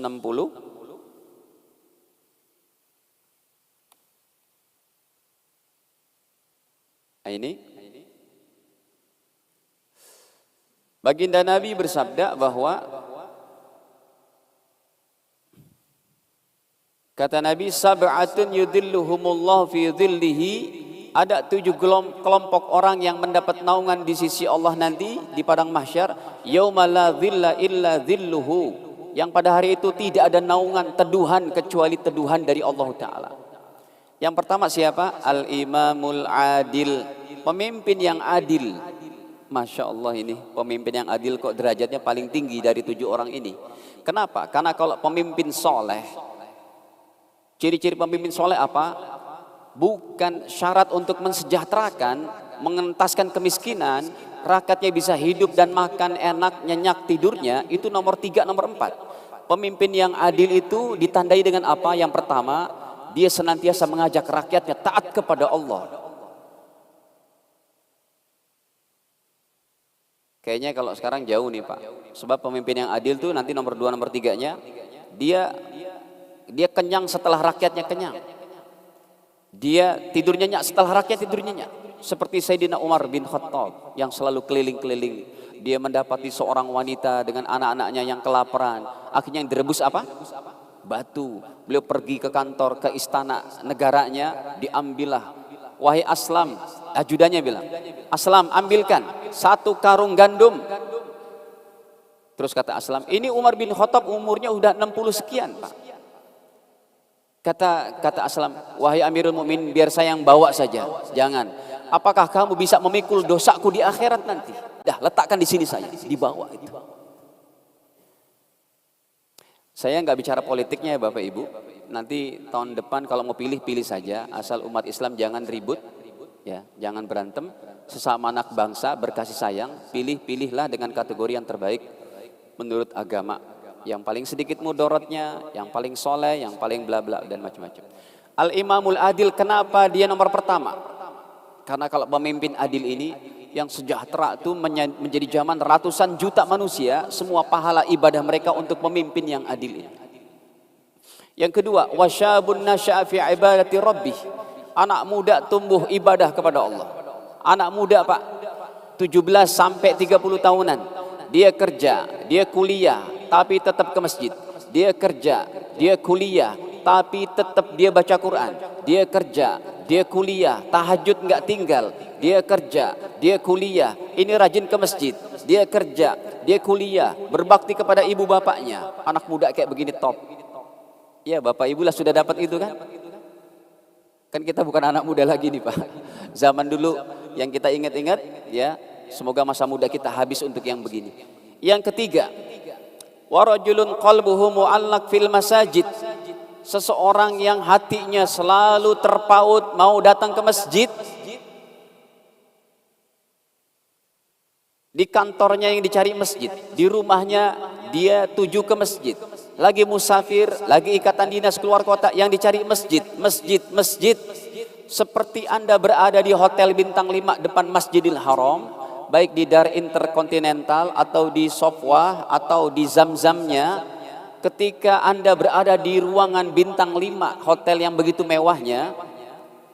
Nah, ini baginda Nabi bersabda bahwa, kata Nabi, sab'atun yudhilluhumullah fi dhillihi, ada 7 kelompok orang yang mendapat naungan di sisi Allah nanti di padang mahsyar, yauma la dhilla illa dhilluhu, yang pada hari itu tidak ada naungan teduhan kecuali teduhan dari Allah Ta'ala. Yang pertama siapa? Al-imamul adil, pemimpin yang adil. Masya Allah, ini pemimpin yang adil kok derajatnya paling tinggi dari 7 orang ini. Kenapa? Karena kalau pemimpin soleh, ciri-ciri pemimpin soleh apa? Bukan syarat untuk mensejahterakan, mengentaskan kemiskinan, rakyatnya bisa hidup dan makan enak, nyenyak tidurnya, itu nomor 3, nomor 4. Pemimpin yang adil itu ditandai dengan apa? Yang pertama, dia senantiasa mengajak rakyatnya taat kepada Allah. Kayaknya kalau sekarang jauh nih Pak. Sebab pemimpin yang adil tuh nanti nomor 2, nomor 3-nya, dia kenyang setelah rakyatnya kenyang. Dia tidur nyenyak setelah rakyat tidur nyenyak. Seperti Sayyidina Umar bin Khattab yang selalu keliling-keliling. Dia mendapati seorang wanita dengan anak-anaknya yang kelaparan. Akhirnya yang direbus apa? batu. Beliau pergi ke kantor, ke istana negaranya, diambillah. Wahai Aslam, ajudannya bilang, Aslam ambilkan 1 karung gandum. Terus kata Aslam, ini Umar bin Khattab umurnya udah 60 sekian Pak. Kata Aslam, wahai Amirul Mukminin, biar saya yang bawa saja. Jangan. Apakah kamu bisa memikul dosaku di akhirat nanti? Dah, letakkan di sini saja, dibawa itu. Saya nggak bicara politiknya ya Bapak Ibu. Nanti tahun depan kalau mau pilih saja, asal umat Islam jangan ribut, ya, jangan berantem. Sesama anak bangsa berkasih sayang, pilihlah dengan kategori yang terbaik menurut agama. Yang paling sedikit mudorotnya, yang paling soleh, yang paling bla bla dan macam-macam. Al-Imamul Adil, kenapa dia nomor pertama? Karena kalau pemimpin adil ini yang sejahtera itu menjadi zaman ratusan juta manusia, semua pahala ibadah mereka untuk pemimpin yang adil ini. Yang kedua, wasyabun nasya'a fi ibadati rabbih. Anak muda tumbuh ibadah kepada Allah. Anak muda Pak, 17 sampai 30 tahunan. Dia kerja, dia kuliah, tapi tetap ke masjid. Dia kerja, dia kuliah, tapi tetap dia baca Quran. Dia kerja, dia kuliah, tahajud nggak tinggal. Dia kerja, dia kuliah, ini rajin ke masjid. Dia kerja, dia kuliah, berbakti kepada ibu bapaknya. Anak muda kayak begini top. Ya Bapak Ibu lah sudah dapat itu kan? Kan kita bukan anak muda lagi nih Pak. Zaman dulu yang kita ingat-ingat ya, semoga masa muda kita habis untuk yang begini. Yang ketiga, warajulun qalbuhu mu'allaq fil masajid. Seseorang yang hatinya selalu terpaut mau datang ke masjid. Di kantornya yang dicari masjid, di rumahnya dia tuju ke masjid. Lagi musafir, lagi ikatan dinas keluar kota, yang dicari masjid, masjid. Seperti Anda berada di hotel bintang 5 depan Masjidil Haram, baik di Dar Intercontinental atau di Sofwah atau di Zamzamnya. Ketika Anda berada di ruangan bintang 5 hotel yang begitu mewahnya,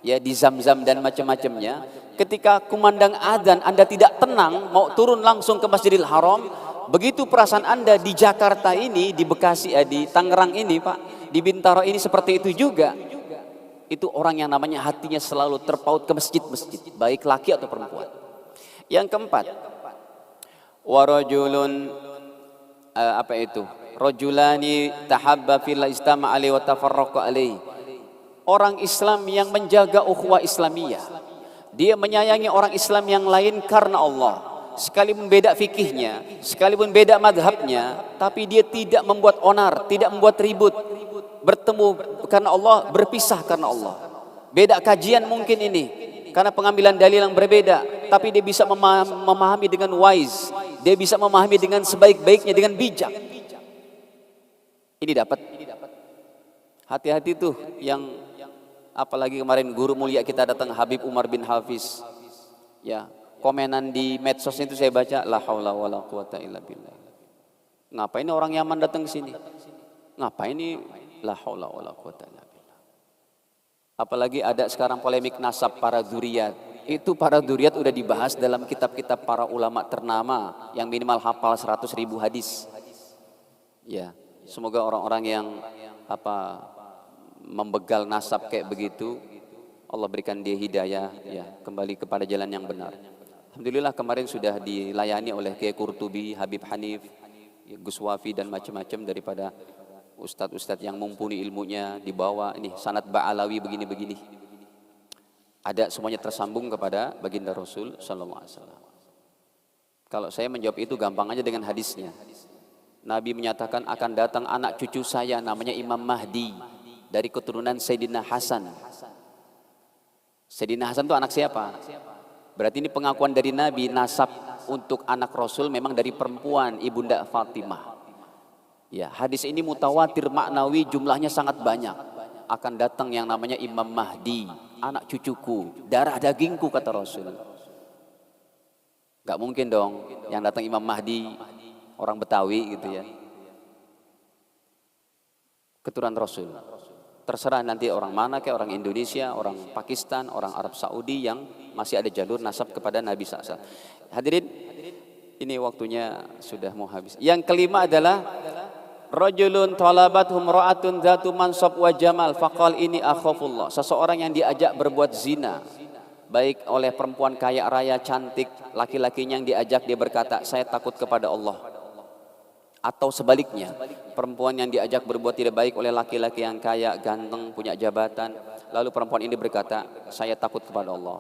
ya di Zamzam dan macam-macamnya, ketika kumandang adzan Anda tidak tenang, mau turun langsung ke Masjidil Haram. Begitu perasaan Anda di Jakarta ini, di Bekasi, di Tangerang ini Pak, di Bintaro ini seperti itu juga. Itu orang yang namanya hatinya selalu terpaut ke masjid-masjid, baik laki atau perempuan. Yang keempat, warajulun rajulani tahabba fillah istama alaihi wa tafarraqa alaihi. Orang Islam yang menjaga ukhuwah Islamiyah. Dia menyayangi orang Islam yang lain karena Allah. Sekalipun beda fikihnya, sekalipun beda madhabnya, tapi dia tidak membuat onar, tidak membuat ribut. Bertemu karena Allah, berpisah karena Allah. Beda kajian mungkin ini, karena pengambilan dalil yang berbeda, tapi dia bisa memahami dengan wise, dia bisa memahami dengan sebaik-baiknya, dengan bijak. Ini dapat. Hati-hati tuh yang, apalagi kemarin guru mulia kita datang, Habib Umar bin Hafiz, ya. Komenan di medsos itu saya baca, la haula wala quwata illa billah. Ngapain orang Yaman datang ke sini? Ngapain ini la haula wala quwata illa billah. Apalagi ada sekarang polemik nasab para dzurriyyat. Itu para dzurriyyat udah dibahas dalam kitab-kitab para ulama ternama yang minimal hafal 100.000 hadis. Ya, semoga orang-orang yang membegal nasab kayak begitu, Allah berikan dia hidayah, ya, kembali kepada jalan yang benar. Alhamdulillah kemarin sudah dilayani oleh Kiai Qurtubi, Habib Hanif, Gus Wafi dan macam-macam daripada ustadz-ustadz yang mumpuni ilmunya, dibawa ini sanad Ba'alawi begini-begini. Ada semuanya tersambung kepada baginda Rasul sallallahu alaihi wasallam. Kalau saya menjawab itu gampang aja dengan hadisnya. Nabi menyatakan akan datang anak cucu saya namanya Imam Mahdi dari keturunan Sayyidina Hasan. Sayyidina Hasan itu anak siapa? Berarti ini pengakuan dari Nabi, nasab untuk anak Rasul memang dari perempuan, Ibunda Fatimah. Ya, hadis ini mutawatir maknawi, jumlahnya sangat banyak. Akan datang yang namanya Imam Mahdi, anak cucuku, darah dagingku kata Rasul. Gak mungkin dong yang datang Imam Mahdi orang Betawi gitu ya. Keturunan Rasul. Terserah nanti orang mana, kayak orang Indonesia, orang Pakistan, orang Arab Saudi yang masih ada jalur nasab kepada Nabi SAW. Hadirin, ini waktunya sudah mau habis. Yang kelima adalah Rajulun talabathum ra'atun dzatu mansab wa jamal faqal ini akhafullah. Seseorang yang diajak berbuat zina, baik oleh perempuan kaya raya cantik, laki-lakinya yang diajak dia berkata, saya takut kepada Allah. Atau sebaliknya, perempuan yang diajak berbuat tidak baik oleh laki-laki yang kaya, ganteng, punya jabatan, lalu perempuan ini berkata, saya takut kepada Allah.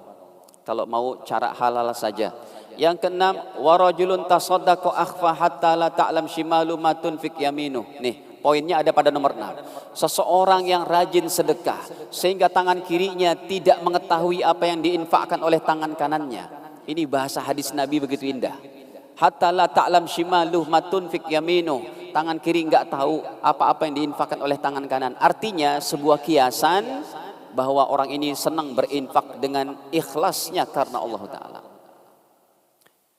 Kalau mau cara halal saja. Yang keenam, warajulun tasaddaqa akhfa hatta la ta'lam shimalu ma tunfik yaminu. Nih, poinnya ada pada nomor 6. Seseorang yang rajin sedekah sehingga tangan kirinya tidak mengetahui apa yang diinfakkan oleh tangan kanannya. Ini bahasa hadis Nabi begitu indah. Hatta la ta'lam shimaluh ma tunfik yaminu. Tangan kiri enggak tahu apa-apa yang diinfakkan oleh tangan kanan. Artinya sebuah kiasan bahwa orang ini senang berinfak dengan ikhlasnya karena Allah Ta'ala.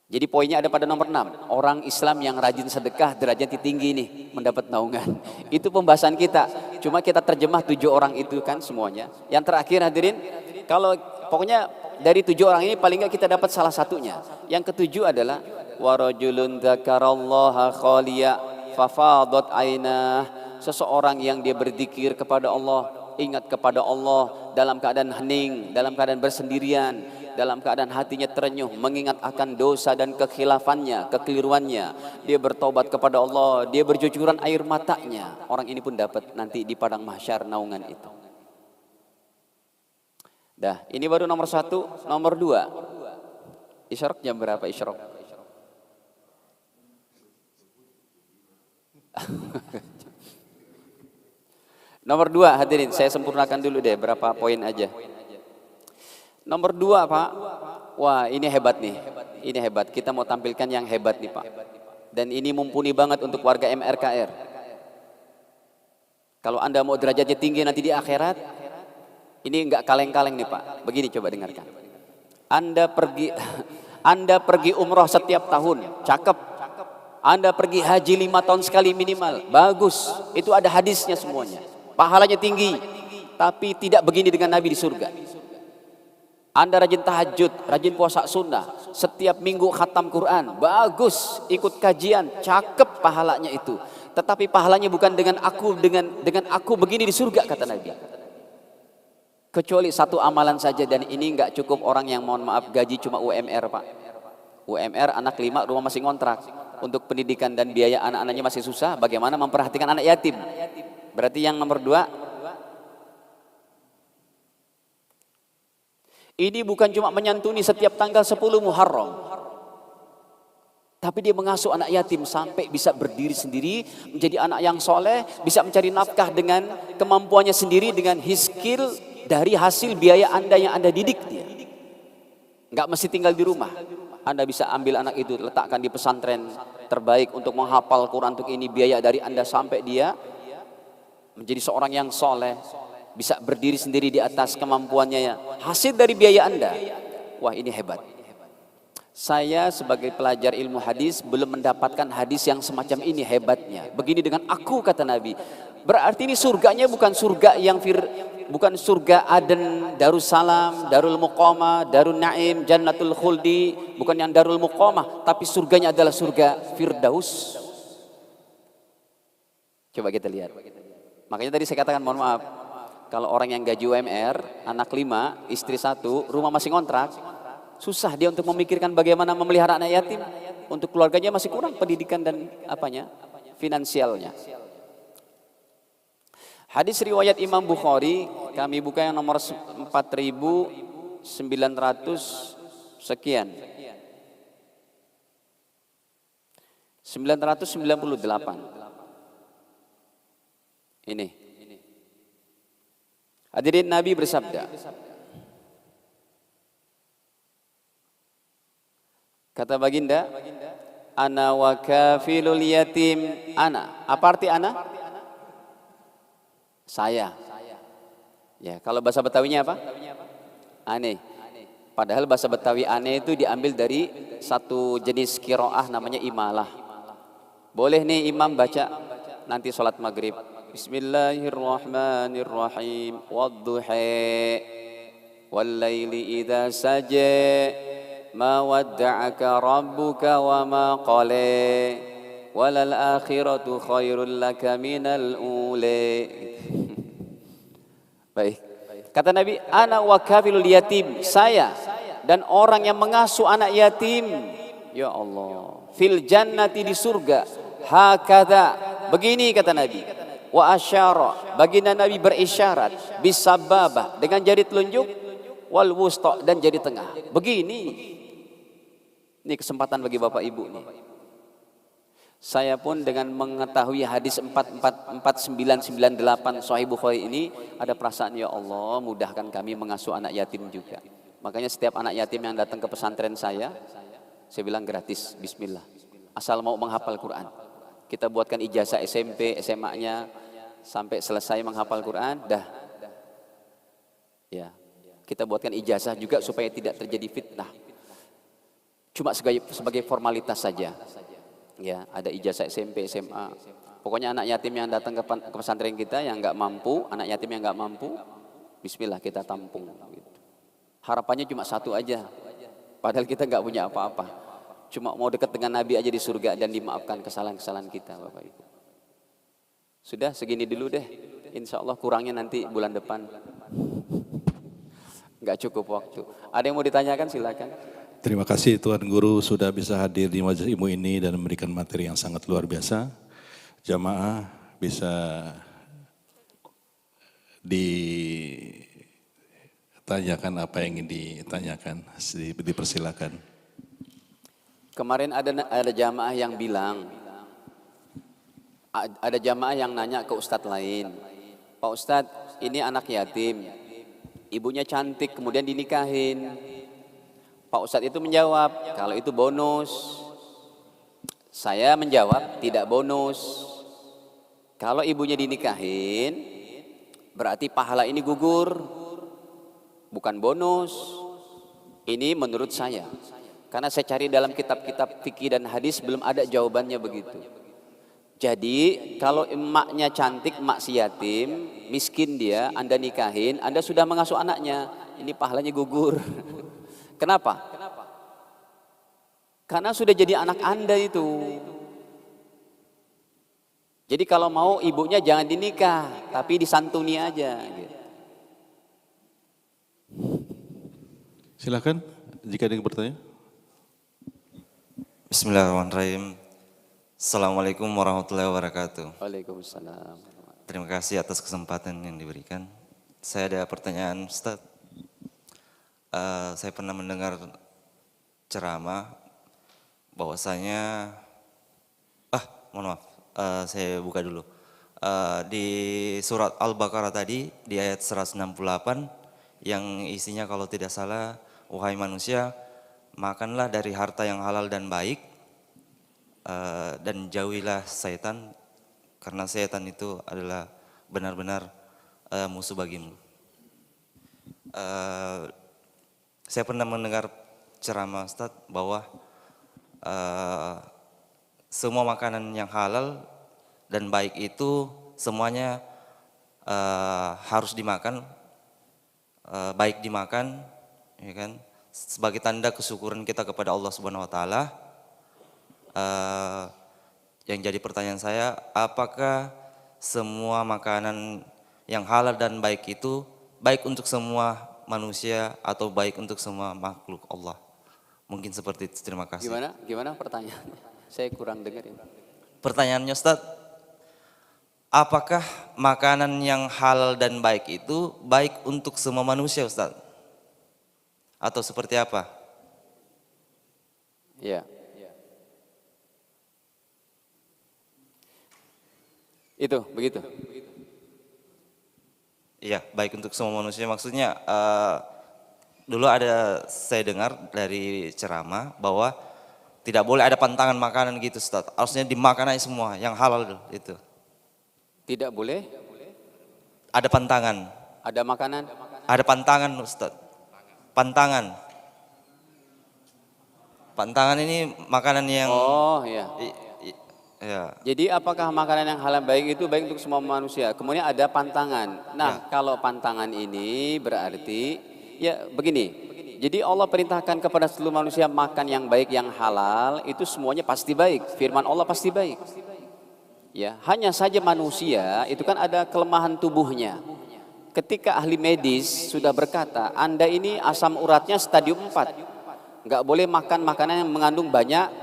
Jadi poinnya ada pada nomor 6. Orang Islam yang rajin sedekah derajatnya tinggi nih, mendapat naungan. Itu pembahasan kita. Cuma kita terjemah 7 orang itu kan semuanya. Yang terakhir hadirin, kalau pokoknya dari 7 orang ini paling enggak kita dapat salah satunya. Yang ketujuh adalah warajulun dzakarallaha khaliya fafadat ainah. Seseorang yang dia berzikir kepada Allah, ingat kepada Allah dalam keadaan hening, dalam keadaan bersendirian, dalam keadaan hatinya terenyuh, mengingat akan dosa dan kekhilafannya, kekeliruannya. Dia bertobat kepada Allah, dia bercucuran air matanya. Orang ini pun dapat nanti di padang mahsyar naungan itu. Dah, ini baru nomor 1. Nomor 2, isyraq jam berapa isyraq? Nomor 2 hadirin, saya sempurnakan dulu deh berapa poin aja. Nomor 2 Pak, wah ini hebat nih, ini hebat. Kita mau tampilkan yang hebat nih Pak. Dan ini mumpuni banget untuk warga MRKR. Kalau Anda mau derajatnya tinggi nanti di akhirat, ini enggak kaleng-kaleng nih Pak. Begini coba dengarkan. Anda pergi umroh setiap tahun, cakep. Anda pergi haji 5 tahun sekali minimal, bagus. Itu ada hadisnya semuanya. Pahalanya tinggi, tapi tidak begini dengan Nabi di surga. Anda rajin tahajud, rajin puasa sunnah, setiap minggu khatam Quran, bagus. Ikut kajian, cakep pahalanya itu. Tetapi pahalanya bukan dengan aku begini di surga kata Nabi. Kecuali satu amalan saja, dan ini enggak cukup orang yang mohon maaf gaji cuma UMR Pak. UMR anak 5 rumah masih ngontrak. Untuk pendidikan dan biaya anak-anaknya masih susah, bagaimana memperhatikan anak yatim? Berarti yang nomor 2, ini bukan cuma menyantuni setiap tanggal 10 Muharram, tapi dia mengasuh anak yatim sampai bisa berdiri sendiri, menjadi anak yang soleh, bisa mencari nafkah dengan kemampuannya sendiri, dengan his skill dari hasil biaya Anda yang Anda didik dia. Enggak mesti tinggal di rumah. Anda bisa ambil anak itu, letakkan di pesantren terbaik untuk menghafal Quran, untuk ini biaya dari Anda sampai dia menjadi seorang yang soleh, bisa berdiri sendiri di atas kemampuannya ya, hasil dari biaya Anda. Wah ini hebat. Saya sebagai pelajar ilmu hadis belum mendapatkan hadis yang semacam ini hebatnya. Begini dengan aku kata Nabi. Berarti ini surganya bukan surga yang bukan surga Aden, Darussalam, Darul Muqamah, Darul Naim, Jannatul Khuldi, bukan yang Darul Muqamah, tapi surganya adalah surga Firdaus. Coba kita lihat. Makanya tadi saya katakan mohon maaf, kalau orang yang gaji UMR, anak 5, istri 1, rumah masih ngontrak, susah dia untuk memikirkan bagaimana memelihara anak yatim. Untuk keluarganya masih kurang pendidikan dan finansialnya. Hadis riwayat Imam Bukhari, kami buka yang nomor 4900 sekian. 998. Ini. Hadirin, Nabi bersabda. Kata baginda, ana wa kafilul yatim ana. Apa arti ana? Saya. Ya, kalau bahasa Betawinya apa? Ane. Padahal bahasa Betawi ane itu diambil dari satu jenis qiraah namanya imalah. Boleh nih imam baca nanti sholat maghrib. Bismillahirrahmanirrahim. Wadduha wal laili idza saja ma wadda'aka rabbuka wa ma qala walal akhiratu khairul laka minal ula. Baik. Kata Nabi, ana wa kafilul yatim, saya dan orang yang mengasuh anak yatim, ya Allah, fil jannati, di surga, hakadha, begini kata Nabi, wa asyara, baginda Nabi berisyarat, bisababah, dengan jari telunjuk, wal wusta, dan jari tengah, begini. Ini kesempatan bagi Bapak Ibu nih. Saya pun dengan mengetahui hadis 4998 Sahih Bukhari ini, ada perasaan, ya Allah, mudahkan kami mengasuh anak yatim juga. Makanya setiap anak yatim yang datang ke pesantren saya bilang gratis, bismillah. Asal mau menghafal Quran. Kita buatkan ijazah SMP, SMA-nya sampai selesai menghafal Quran, dah. Ya, kita buatkan ijazah juga supaya tidak terjadi fitnah. Cuma sebagai formalitas saja. Ya, ada ijazah SMP, SMA. Pokoknya anak yatim yang datang ke pesantren kita yang nggak mampu, anak yatim yang nggak mampu, bismillah kita tampung. Gitu. Harapannya cuma satu aja. Padahal kita nggak punya apa-apa. Cuma mau dekat dengan Nabi aja di surga dan dimaafkan kesalahan-kesalahan kita, Bapak Ibu. Sudah segini dulu deh. Insya Allah kurangnya nanti bulan depan. Nggak cukup waktu. Ada yang mau ditanyakan silakan. Terima kasih Tuan Guru sudah bisa hadir di majelis ilmu ini dan memberikan materi yang sangat luar biasa. Jamaah bisa ditanyakan apa yang ingin ditanyakan, dipersilakan. Kemarin ada jamaah yang bilang, ada jamaah yang nanya ke ustadz lain, Pak Ustadz, ini anak yatim, ibunya cantik kemudian dinikahin. Pak Ustadz itu menjawab, kalau itu bonus. Saya menjawab, tidak bonus. Kalau ibunya dinikahin, berarti pahala ini gugur, bukan bonus. Ini menurut saya. Karena saya cari dalam kitab-kitab fikih dan hadis belum ada jawabannya begitu. Jadi kalau emaknya cantik, emak si yatim, miskin dia, Anda nikahin, Anda sudah mengasuh anaknya, ini pahalanya gugur. Kenapa? Karena sudah jadi anak Anda itu. Jadi kalau mau ibunya jangan dinikah, tapi disantuni aja. Gitu. Silakan jika ada yang bertanya. Bismillahirrahmanirrahim. Assalamualaikum warahmatullahi wabarakatuh. Waalaikumsalam. Terima kasih atas kesempatan yang diberikan. Saya ada pertanyaan, Ustaz. Saya pernah mendengar ceramah bahwasanya, mohon maaf, saya buka dulu. Di surat Al-Baqarah tadi, di ayat 168, yang isinya kalau tidak salah, wahai manusia, makanlah dari harta yang halal dan baik, dan jauhilah syaitan, karena syaitan itu adalah benar-benar musuh bagimu. Saya pernah mendengar ceramah Ustaz bahwa semua makanan yang halal dan baik itu semuanya harus dimakan, baik dimakan, ya kan, sebagai tanda kesyukuran kita kepada Allah Subhanahu Wa Taala. Yang jadi pertanyaan saya, apakah semua makanan yang halal dan baik itu baik untuk semua manusia atau baik untuk semua makhluk Allah? Mungkin seperti itu. Terima kasih. Gimana pertanyaannya? Saya kurang dengerin. Pertanyaannya Ustaz, apakah makanan yang halal dan baik itu baik untuk semua manusia Ustaz? Atau seperti apa? Ya. Itu, begitu. Iya, baik untuk semua manusia. Maksudnya dulu ada saya dengar dari ceramah bahwa tidak boleh ada pantangan makanan gitu Ustaz. Harusnya dimakan aja semua yang halal itu. Tidak boleh? Ada pantangan. Ada makanan? Ada pantangan Ustaz. Pantangan. Pantangan ini makanan yang iya. Ya. Jadi apakah makanan yang halal baik itu baik untuk semua manusia? Kemudian ada pantangan. Nah, kalau pantangan ini berarti ya begini. Jadi Allah perintahkan kepada seluruh manusia makan yang baik, yang halal, itu semuanya pasti baik. Firman Allah pasti baik. Ya, hanya saja manusia itu kan ada kelemahan tubuhnya. Ketika ahli medis sudah berkata, Anda ini asam uratnya stadium 4. Nggak boleh makan makanan yang mengandung banyak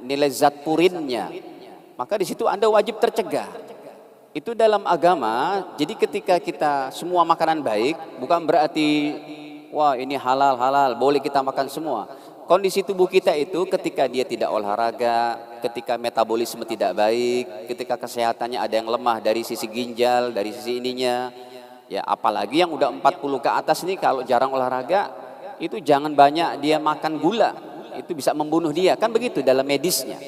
nilai zat purinnya. Maka di situ Anda wajib tercegah. Itu dalam agama. Jadi ketika kita semua makanan baik, bukan berarti wah ini halal, boleh kita makan semua. Kondisi tubuh kita itu ketika dia tidak olahraga, ketika metabolisme tidak baik, ketika kesehatannya ada yang lemah dari sisi ginjal, dari sisi ininya. Ya apalagi yang udah 40 ke atas ini kalau jarang olahraga, itu jangan banyak dia makan gula. Itu bisa membunuh dia, kan begitu dalam medisnya.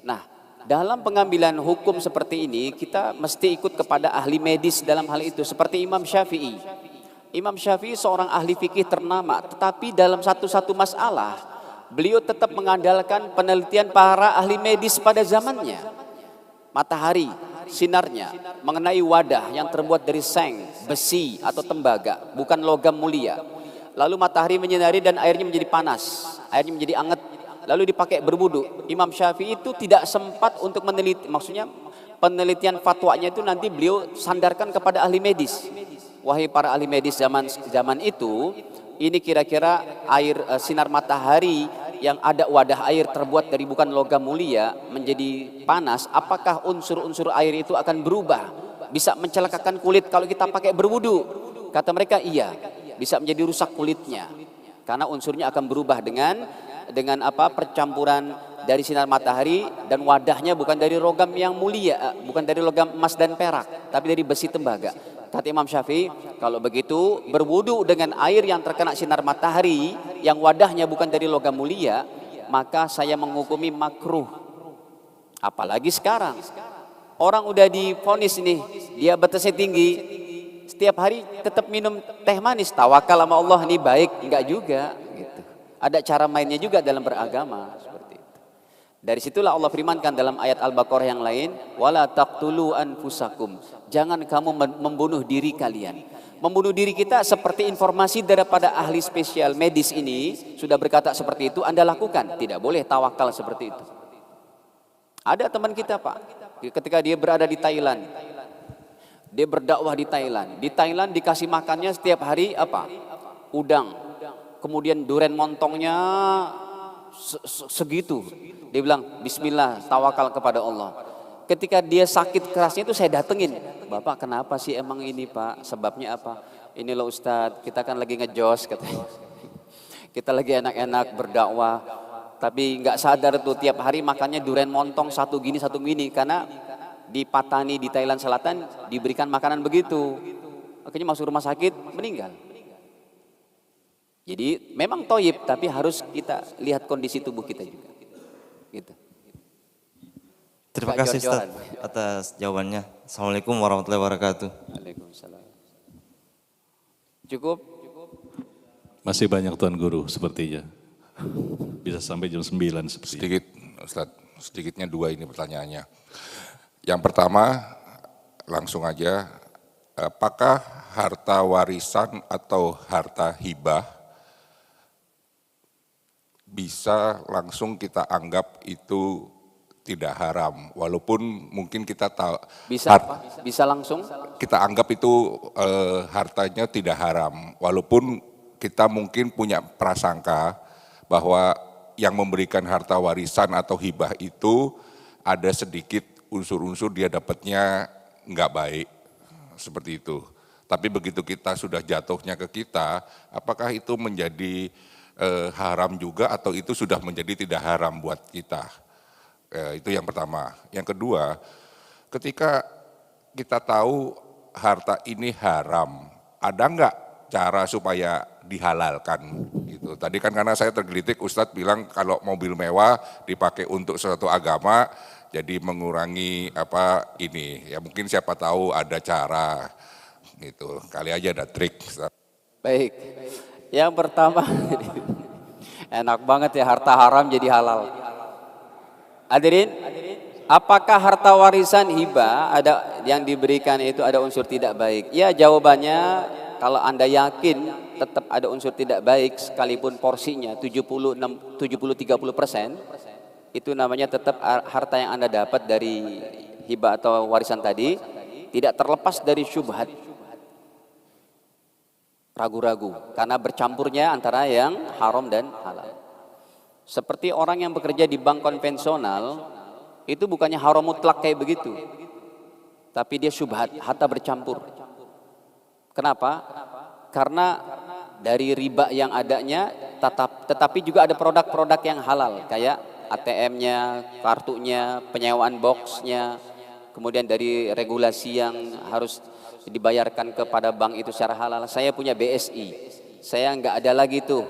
Nah, dalam pengambilan hukum seperti ini, kita mesti ikut kepada ahli medis dalam hal itu. Seperti Imam Syafi'i. Imam Syafi'i seorang ahli fikih ternama, tetapi dalam satu-satu masalah, beliau tetap mengandalkan penelitian para ahli medis pada zamannya. Matahari, sinarnya, mengenai wadah yang terbuat dari seng, besi atau tembaga, bukan logam mulia. Lalu matahari menyinari dan airnya menjadi panas, airnya menjadi anget. Lalu dipakai berwudu. Imam Syafi'i itu tidak sempat untuk meneliti, maksudnya penelitian fatwanya itu nanti beliau sandarkan kepada ahli medis. Wahai para ahli medis zaman itu, ini kira-kira air sinar matahari yang ada wadah air terbuat dari bukan logam mulia menjadi panas, apakah unsur-unsur air itu akan berubah? Bisa mencelakakan kulit kalau kita pakai berwudu? Kata mereka iya, bisa menjadi rusak kulitnya. Karena unsurnya akan berubah dengan percampuran dari sinar matahari, dan wadahnya bukan dari logam yang mulia, bukan dari logam emas dan perak, tapi dari besi tembaga. Kata Imam Syafi'i, kalau begitu berwudu dengan air yang terkena sinar matahari yang wadahnya bukan dari logam mulia, maka saya menghukumi makruh. Apalagi sekarang orang udah divonis nih diabetesnya tinggi, setiap hari tetap minum teh manis, tawakal sama Allah nih baik, enggak juga gitu. Ada cara mainnya juga dalam beragama seperti itu. Dari situlah Allah firmankan dalam ayat Al-Baqarah yang lain, wala taqtulu anfusakum. Jangan kamu membunuh diri kalian. Membunuh diri kita seperti informasi daripada ahli spesial medis ini sudah berkata seperti itu, Anda lakukan. Tidak boleh tawakal seperti itu. Ada teman kita Pak, ketika dia berada di Thailand, dia berdakwah di Thailand. Di Thailand dikasih makannya setiap hari apa? Udang. Kemudian duren montongnya segitu. Dia bilang, bismillah, tawakal kepada Allah. Ketika dia sakit kerasnya itu saya datengin. Bapak kenapa sih emang ini Pak? Sebabnya apa? Ini loh Ustadz, kita kan lagi ngejos katanya. Kita lagi enak-enak berdakwah. Tapi nggak sadar tuh tiap hari makannya duren montong satu gini. Karena di Patani di Thailand Selatan diberikan makanan begitu. Akhirnya masuk rumah sakit, meninggal. Jadi memang toyib, tapi harus kita lihat kondisi tubuh kita juga. Gitu. Terima kasih Ustaz atas jawabannya. Assalamualaikum warahmatullahi wabarakatuh. Waalaikumsalam. Cukup? Masih banyak Tuan Guru sepertinya. Bisa sampai jam 9 seperti. Sedikit Ustaz, sedikitnya dua ini pertanyaannya. Yang pertama, langsung aja, apakah harta warisan atau harta hibah bisa langsung kita anggap itu tidak haram, walaupun mungkin kita tahu bisa langsung kita anggap itu hartanya tidak haram, walaupun kita mungkin punya prasangka bahwa yang memberikan harta warisan atau hibah itu ada sedikit unsur-unsur dia dapatnya nggak baik, seperti itu. Tapi begitu kita sudah jatuhnya ke kita, apakah itu menjadi haram juga atau itu sudah menjadi tidak haram buat kita? Itu yang pertama. Yang kedua, ketika kita tahu harta ini haram, ada nggak cara supaya dihalalkan? Gitu. Tadi kan karena saya tergelitik, Ustadz bilang kalau mobil mewah dipakai untuk suatu agama, jadi mengurangi ini. Ya mungkin siapa tahu ada cara, gitu. Kali aja ada trik. Baik. Yang pertama, enak banget ya harta haram jadi halal. Hadirin, apakah harta warisan hibah ada yang diberikan itu ada unsur tidak baik? Ya jawabannya kalau Anda yakin tetap ada unsur tidak baik sekalipun porsinya 70-30%, itu namanya tetap harta yang Anda dapat dari hibah atau warisan tadi tidak terlepas dari syubhat, ragu-ragu karena bercampurnya antara yang haram dan halal. Seperti orang yang bekerja di bank konvensional, itu bukannya haram mutlak kayak begitu, tapi dia syubhat, harta bercampur. Kenapa? Karena dari riba yang adanya, tetapi juga ada produk-produk yang halal, kayak ATM-nya, kartunya, penyewaan boxnya, kemudian dari regulasi yang harus dibayarkan kepada bank itu secara halal. Saya punya BSI, saya nggak ada lagi tuh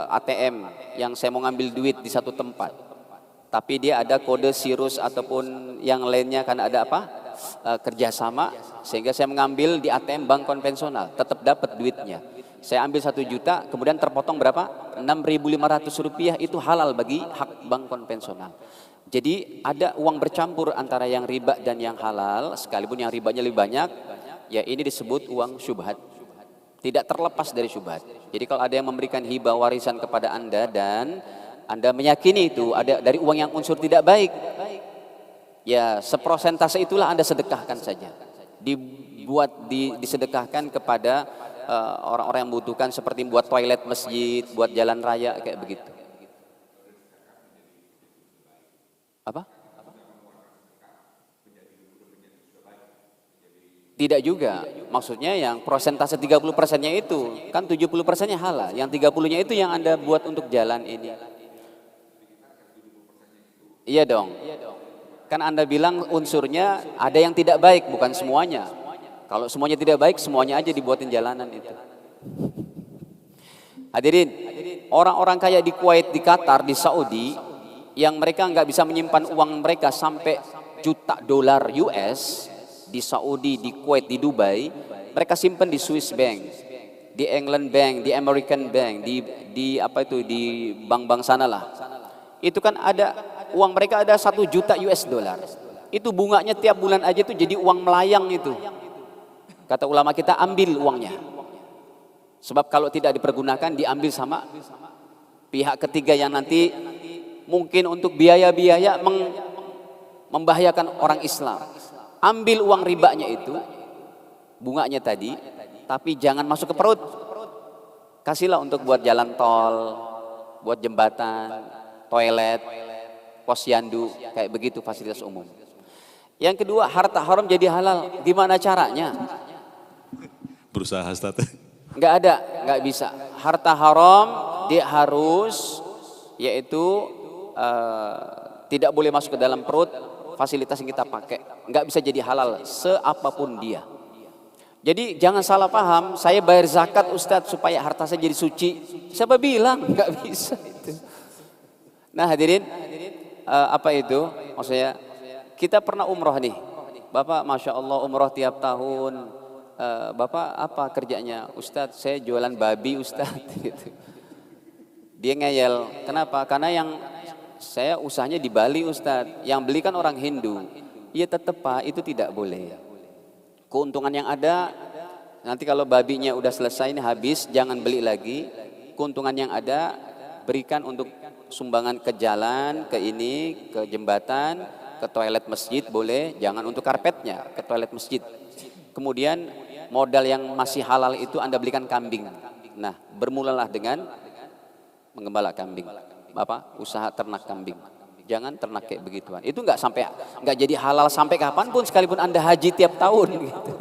ATM yang saya mau ngambil duit di satu tempat, tapi dia ada kode sirus ataupun yang lainnya, kan ada apa? Kerjasama, sehingga saya mengambil di ATM bank konvensional, tetap dapat duitnya. Saya ambil 1 juta, kemudian terpotong berapa? 6.500 rupiah, itu halal bagi hak bank konvensional. Jadi ada uang bercampur antara yang riba dan yang halal, sekalipun yang ribanya lebih banyak, ya ini disebut uang syubhat. Tidak terlepas dari syubhat. Jadi kalau ada yang memberikan hibah warisan kepada Anda dan Anda meyakini itu ada dari uang yang unsur tidak baik, ya seprosentase itulah Anda sedekahkan saja. Disedekahkan kepada orang-orang yang membutuhkan, seperti buat toilet masjid, buat jalan raya, kayak begitu. Apa? Tidak juga. Maksudnya yang prosentase 30%-nya itu, kan 70%-nya halal, yang 30-nya itu yang Anda buat untuk jalan ini. Iya dong. Kan Anda bilang unsurnya ada yang tidak baik, bukan semuanya. Kalau semuanya tidak baik, semuanya aja dibuatin jalanan itu. Hadirin, orang-orang kaya di Kuwait, di Qatar, di Saudi, yang mereka nggak bisa menyimpan uang mereka sampai juta dolar US, di Saudi, di Kuwait, di Dubai, mereka simpan di Swiss Bank, di England Bank, di American Bank, di apa itu, di bank-bank sana lah. Itu kan ada uang mereka ada 1 juta US dollar. Itu bunganya tiap bulan aja tuh jadi uang melayang itu. Kata ulama kita, ambil uangnya. Sebab kalau tidak dipergunakan, diambil sama pihak ketiga yang nanti mungkin untuk biaya-biaya membahayakan orang Islam. Ambil uang ribanya itu, bunganya tadi, tapi jangan masuk ke perut. Kasihlah untuk buat jalan tol, buat jembatan, toilet, posyandu, kayak begitu, fasilitas umum. Yang kedua, harta haram jadi halal. Gimana caranya? Berusaha, Ustaz. Nggak ada, nggak bisa. Harta haram dia harus, yaitu tidak boleh masuk ke dalam perut, fasilitas yang kita pakai. Nggak bisa jadi halal seapapun dia. Jadi jangan salah paham, saya bayar zakat Ustadz supaya harta saya jadi suci. Siapa bilang? Nggak bisa itu. Nah hadirin, apa itu? Maksudnya kita pernah umroh nih. Bapak Masya Allah umroh tiap tahun. Bapak apa kerjanya? Ustadz, saya jualan babi Ustadz. Gitu. Dia ngeyel. Kenapa? Karena yang saya usahanya di Bali Ustadz. Yang beli kan orang Hindu. Iya tetap Pak, itu tidak boleh. Keuntungan yang ada, nanti kalau babinya udah selesai ini habis, jangan beli lagi. Keuntungan yang ada, berikan untuk sumbangan ke jalan, ke ini, ke jembatan, ke toilet masjid boleh. Jangan untuk karpetnya, ke toilet masjid. Kemudian modal yang masih halal itu Anda belikan kambing. Nah, bermulalah dengan menggembala kambing. Bapak, usaha ternak kambing. Jangan ternak kayak begituan. Itu nggak jadi halal sampai kapanpun, sekalipun Anda haji tiap tahun. Gitu.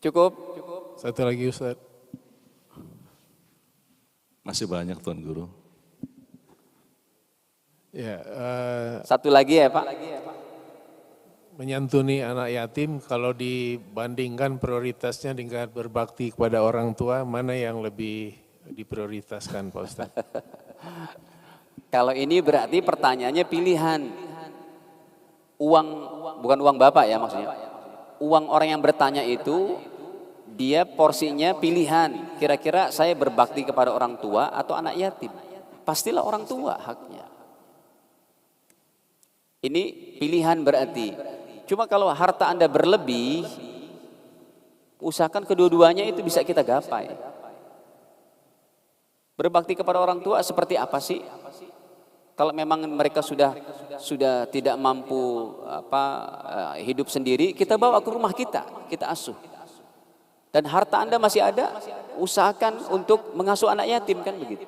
Cukup? Satu lagi Ustaz. Masih banyak Tuan Guru. Ya, Satu lagi ya Pak. menyantuni anak yatim kalau dibandingkan prioritasnya dengan berbakti kepada orang tua, mana yang lebih diprioritaskan Pak Ustaz? Kalau ini berarti pertanyaannya pilihan. Uang, bukan uang Bapak ya maksudnya. Uang orang yang bertanya itu, dia porsinya pilihan. Kira-kira saya berbakti kepada orang tua atau anak yatim? Pastilah orang tua haknya. Ini pilihan berarti. Cuma kalau harta Anda berlebih, Usahakan kedua-duanya itu bisa kita gapai. Berbakti kepada orang tua seperti apa sih? Kalau memang mereka sudah tidak mampu hidup sendiri, kita bawa ke rumah kita asuh. Dan harta Anda masih ada, usahakan untuk mengasuh anak yatim, kan begitu.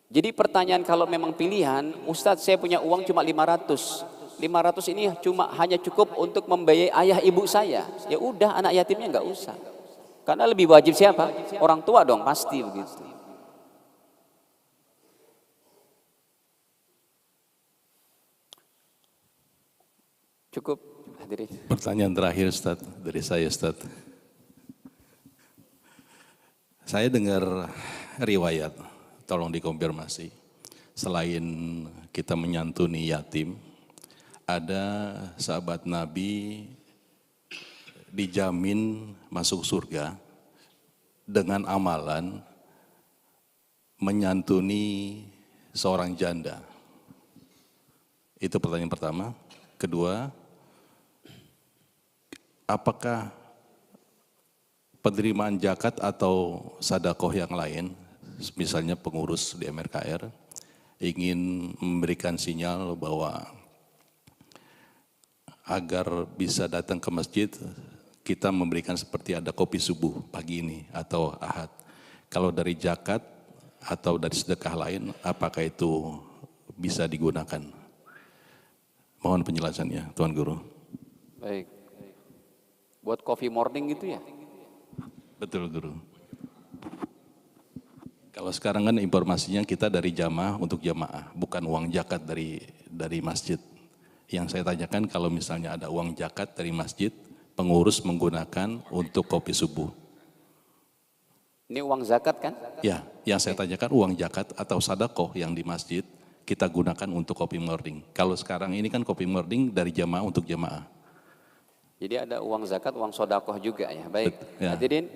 Jadi pertanyaan kalau memang pilihan, Ustadz saya punya uang cuma 500 ini hanya cukup untuk membiayai ayah ibu saya. Ya udah, anak yatimnya nggak usah. Karena lebih wajib siapa? Orang tua dong, pasti begitu. Cukup, hadirin. Pertanyaan terakhir Ustaz, dari saya Ustaz. Saya dengar riwayat, tolong dikonfirmasi. Selain kita menyantuni yatim, ada sahabat Nabi dijamin masuk surga dengan amalan menyantuni seorang janda. Itu pertanyaan pertama. Kedua, apakah penerimaan zakat atau sedekah yang lain, misalnya pengurus di MRKR, ingin memberikan sinyal bahwa agar bisa datang ke masjid, kita memberikan seperti ada kopi subuh pagi ini atau ahad. Kalau dari zakat atau dari sedekah lain, apakah itu bisa digunakan? Mohon penjelasannya, Tuan Guru. Baik. Buat coffee morning gitu ya? Betul, Guru. Kalau sekarang kan informasinya kita dari jamaah untuk jamaah, bukan uang zakat dari masjid. Yang saya tanyakan kalau misalnya ada uang zakat dari masjid, pengurus menggunakan untuk kopi subuh. Ini uang zakat kan? Ya, yang saya tanyakan uang zakat atau sedekah yang di masjid kita gunakan untuk kopi morning. Kalau sekarang ini kan kopi morning dari jamaah untuk jamaah. Jadi ada uang zakat, uang sodakoh juga ya. Baik, Ya. hadirin,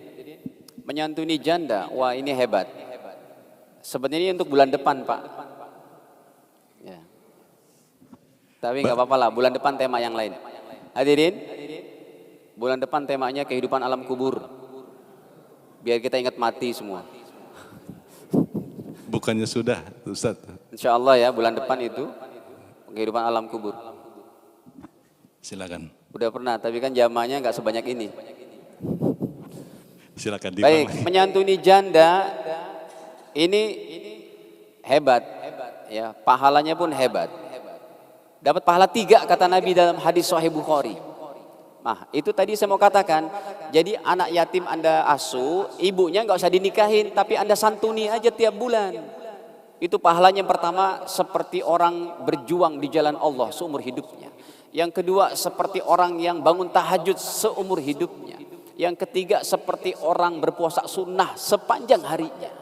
menyantuni janda, wah ini hebat. Sebenarnya untuk bulan depan Pak. Ya. Tapi nggak apa-apa lah, bulan depan tema yang lain. Hadirin, bulan depan temanya kehidupan alam kubur. Biar kita ingat mati semua. Bukannya sudah, Ustaz? Insya Allah ya, bulan depan itu kehidupan alam kubur. Silakan. Udah pernah, tapi kan jamaahnya nggak sebanyak ini. Silakan Baik, menyantuni janda ini hebat, ya, pahalanya pun hebat. Dapat pahala 3 kata Nabi dalam hadis Sahih Bukhari. Nah, itu tadi saya mau katakan. Jadi anak yatim Anda asuh, ibunya nggak usah dinikahin, tapi Anda santuni aja tiap bulan. Itu pahalanya yang pertama seperti orang berjuang di jalan Allah seumur hidupnya. Yang kedua seperti orang yang bangun tahajud seumur hidupnya. Yang ketiga seperti orang berpuasa sunnah sepanjang harinya.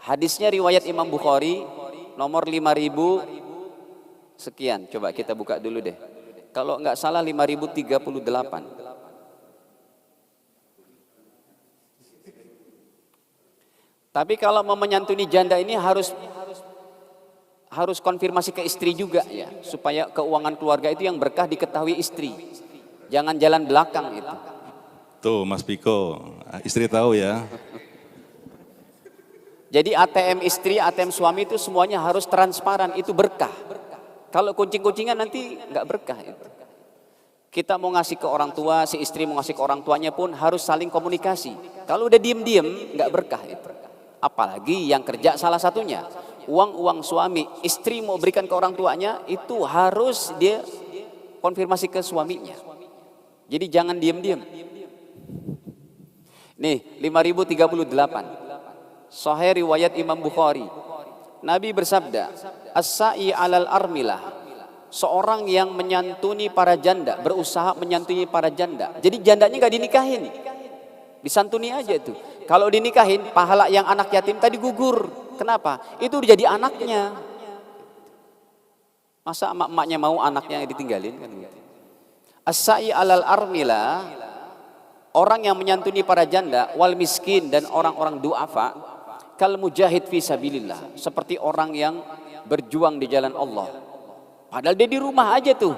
Hadisnya riwayat Imam Bukhari nomor 5000 sekian. Coba kita buka dulu deh. Kalau nggak salah 5038. Tapi kalau mau menyantuni janda ini harus konfirmasi ke istri juga ya, supaya keuangan keluarga itu yang berkah diketahui istri. Jangan jalan belakang itu. Tuh Mas Piko, istri tahu ya. Jadi ATM istri, ATM suami itu semuanya harus transparan, itu berkah. Kalau kuncing-kuncingan nanti nggak berkah itu. Kita mau ngasih ke orang tua, si istri mau ngasih ke orang tuanya pun harus saling komunikasi. Kalau udah diem-diem nggak berkah itu. Apalagi yang kerja salah satunya. Uang suami, istri mau berikan ke orang tuanya itu harus dia konfirmasi ke suaminya. Jadi jangan diem-diem. Nih 5038. Sahih riwayat Imam Bukhari. Nabi bersabda, as-sa'i 'alal armilah. Seorang yang menyantuni para janda, berusaha menyantuni para janda. Jadi jandanya nggak dinikahin, disantuni aja itu. Kalau dinikahin, pahala yang anak yatim tadi gugur. Kenapa? Itu udah jadi anaknya. Masa emak-emaknya mau anaknya ditinggalin kan gitu. As-sa'i 'alal armilah. Orang yang menyantuni para janda, wal miskin dan orang-orang du'afa, kal mujahid fi sabilillah, seperti orang yang berjuang di jalan Allah. Padahal dia di rumah aja tuh,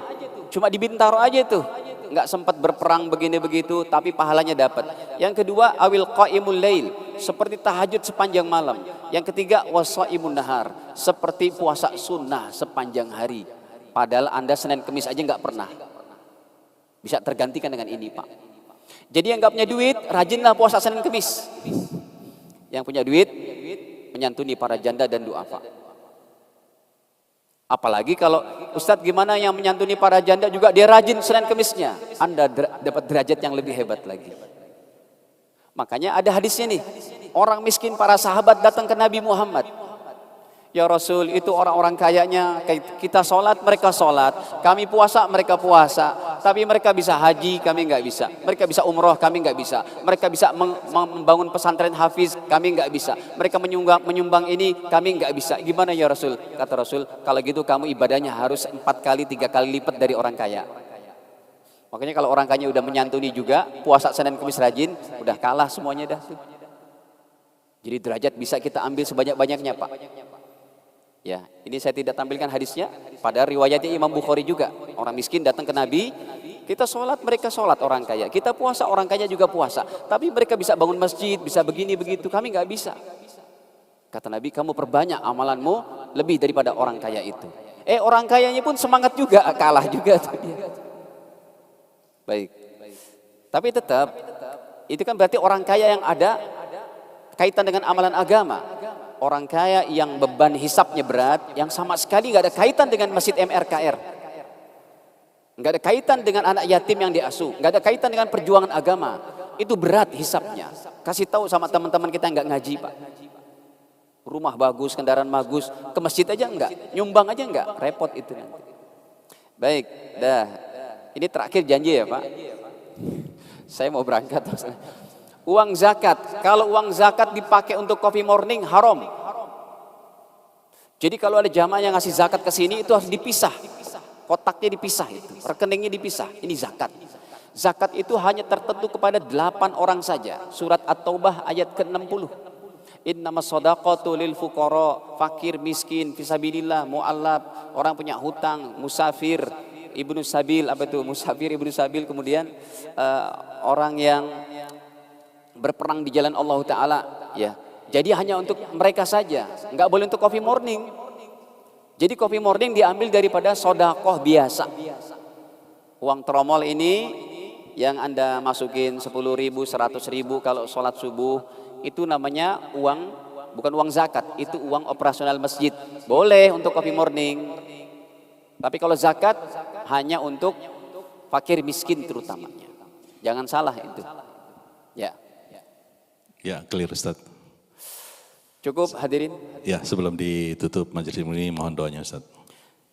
cuma di Bintaro aja tuh, nggak sempat berperang begini begitu, tapi pahalanya dapat. Yang kedua, awil qaimul lail, seperti tahajud sepanjang malam. Yang ketiga, wasaimun nahar, seperti puasa sunnah sepanjang hari. Padahal Anda Senin Kemis aja nggak pernah. Bisa tergantikan dengan ini, Pak. Jadi yang nggak punya duit, rajinlah puasa Senin Kemis. Yang punya duit, menyantuni para janda dan duafa. Apalagi kalau Ustadz gimana yang menyantuni para janda juga dia rajin Senin Kemisnya, Anda dapat derajat yang lebih hebat lagi. Makanya ada hadisnya nih, orang miskin para sahabat datang ke Nabi Muhammad. Ya Rasul, itu orang-orang kayanya, kita sholat mereka sholat, kami puasa mereka puasa, tapi mereka bisa haji kami nggak bisa, mereka bisa umroh kami nggak bisa, mereka bisa membangun pesantren hafiz kami nggak bisa, mereka menyumbang ini kami nggak bisa. Gimana ya Rasul? Kata Rasul, kalau gitu kamu ibadahnya harus 4 kali 3 kali lipat dari orang kaya. Makanya kalau orang kaya udah menyantuni juga, puasa Senin Kemis rajin, udah kalah semuanya dah. Jadi derajat bisa kita ambil sebanyak-banyaknya, Pak. Ya, ini saya tidak tampilkan hadisnya, pada riwayatnya Imam Bukhari juga. Orang miskin datang ke Nabi, kita sholat, mereka sholat orang kaya. Kita puasa, orang kaya juga puasa. Tapi mereka bisa bangun masjid, bisa begini, begitu. Kami nggak bisa. Kata Nabi, kamu perbanyak amalanmu lebih daripada orang kaya itu. Orang kayanya pun semangat juga, kalah juga. Baik. Tapi tetap, itu kan berarti orang kaya yang ada kaitan dengan amalan agama. Orang kaya yang beban hisapnya berat, yang sama sekali nggak ada kaitan dengan masjid MRKR, nggak ada kaitan dengan anak yatim yang diasuh, nggak ada kaitan dengan perjuangan agama, itu berat hisapnya. Kasih tahu sama teman-teman kita yang nggak ngaji, Pak. Rumah bagus, kendaraan bagus, ke masjid aja enggak, nyumbang aja enggak, repot itu nanti. Baik, dah. Ini terakhir janji ya Pak. Saya mau berangkat. Uang zakat, kalau uang zakat dipakai untuk coffee morning haram. Jadi kalau ada jamaah yang ngasih zakat ke sini itu harus dipisah. Kotaknya dipisah itu, rekeningnya dipisah. Ini zakat. Zakat itu hanya tertentu kepada 8 orang saja. Surat At-Taubah ayat ke-60. Innamas shadaqatu lil fuqara, fakir, miskin, fisabilillah, mu'allab, orang punya hutang, musafir, ibnu sabil, apa itu musafir, ibnu sabil, kemudian orang yang berperang di jalan Allah Ta'ala, ya. Jadi hanya untuk mereka saja, nggak boleh untuk coffee morning. Jadi coffee morning diambil daripada sodakoh biasa. Uang tromol ini yang Anda masukin 10.000, 100.000 kalau sholat subuh, itu namanya uang, bukan uang zakat, itu uang operasional masjid. Boleh untuk coffee morning. Tapi kalau zakat hanya untuk fakir miskin terutamanya. Jangan salah itu. Ya. Ya, clear Ustaz. Cukup hadirin. Ya, sebelum ditutup majelis ini mohon doanya Ustaz.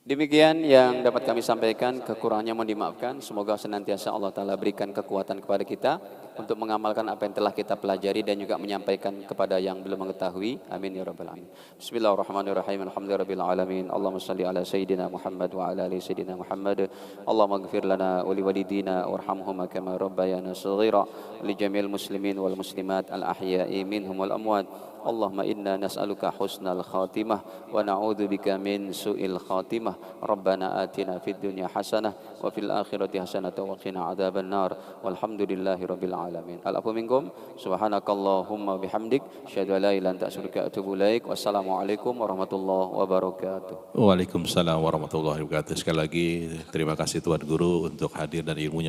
Demikian yang dapat kami sampaikan, kekurangannya mohon dimaafkan. Semoga senantiasa Allah Ta'ala berikan kekuatan kepada kita untuk mengamalkan apa yang telah kita pelajari dan juga menyampaikan kepada yang belum mengetahui. Amin ya rabbal alamin. Bismillahirrahmanirrahim. Alhamdulillahirabbil alamin. Allahumma shalli ala sayyidina Muhammad wa ala ali sayyidina Muhammad. Allahumma ighfir lana wa liwalidina warhamhuma kama rabbayana shaghira. Li jami'il muslimin wal muslimat al ahya'i minhum wal amwat. Allahumma inna nas'aluka husnal khatimah wa na'udzubika min su'il khatimah. Rabbana atina fid dunya hasanah wa fil akhirati hasanah wa qina adzaban nar. Walhamdulillahi rabbil alamin. Al-afu minkum. Subhanakallahumma bihamdik asyhadu an la ilaha illa anta astaghfiruka wa atubu ilaik. Wassalamualaikum warahmatullahi wabarakatuh. Waalaikumsalam warahmatullahi wabarakatuh. Sekali lagi terima kasih Tuan Guru untuk hadir dan ilmunya.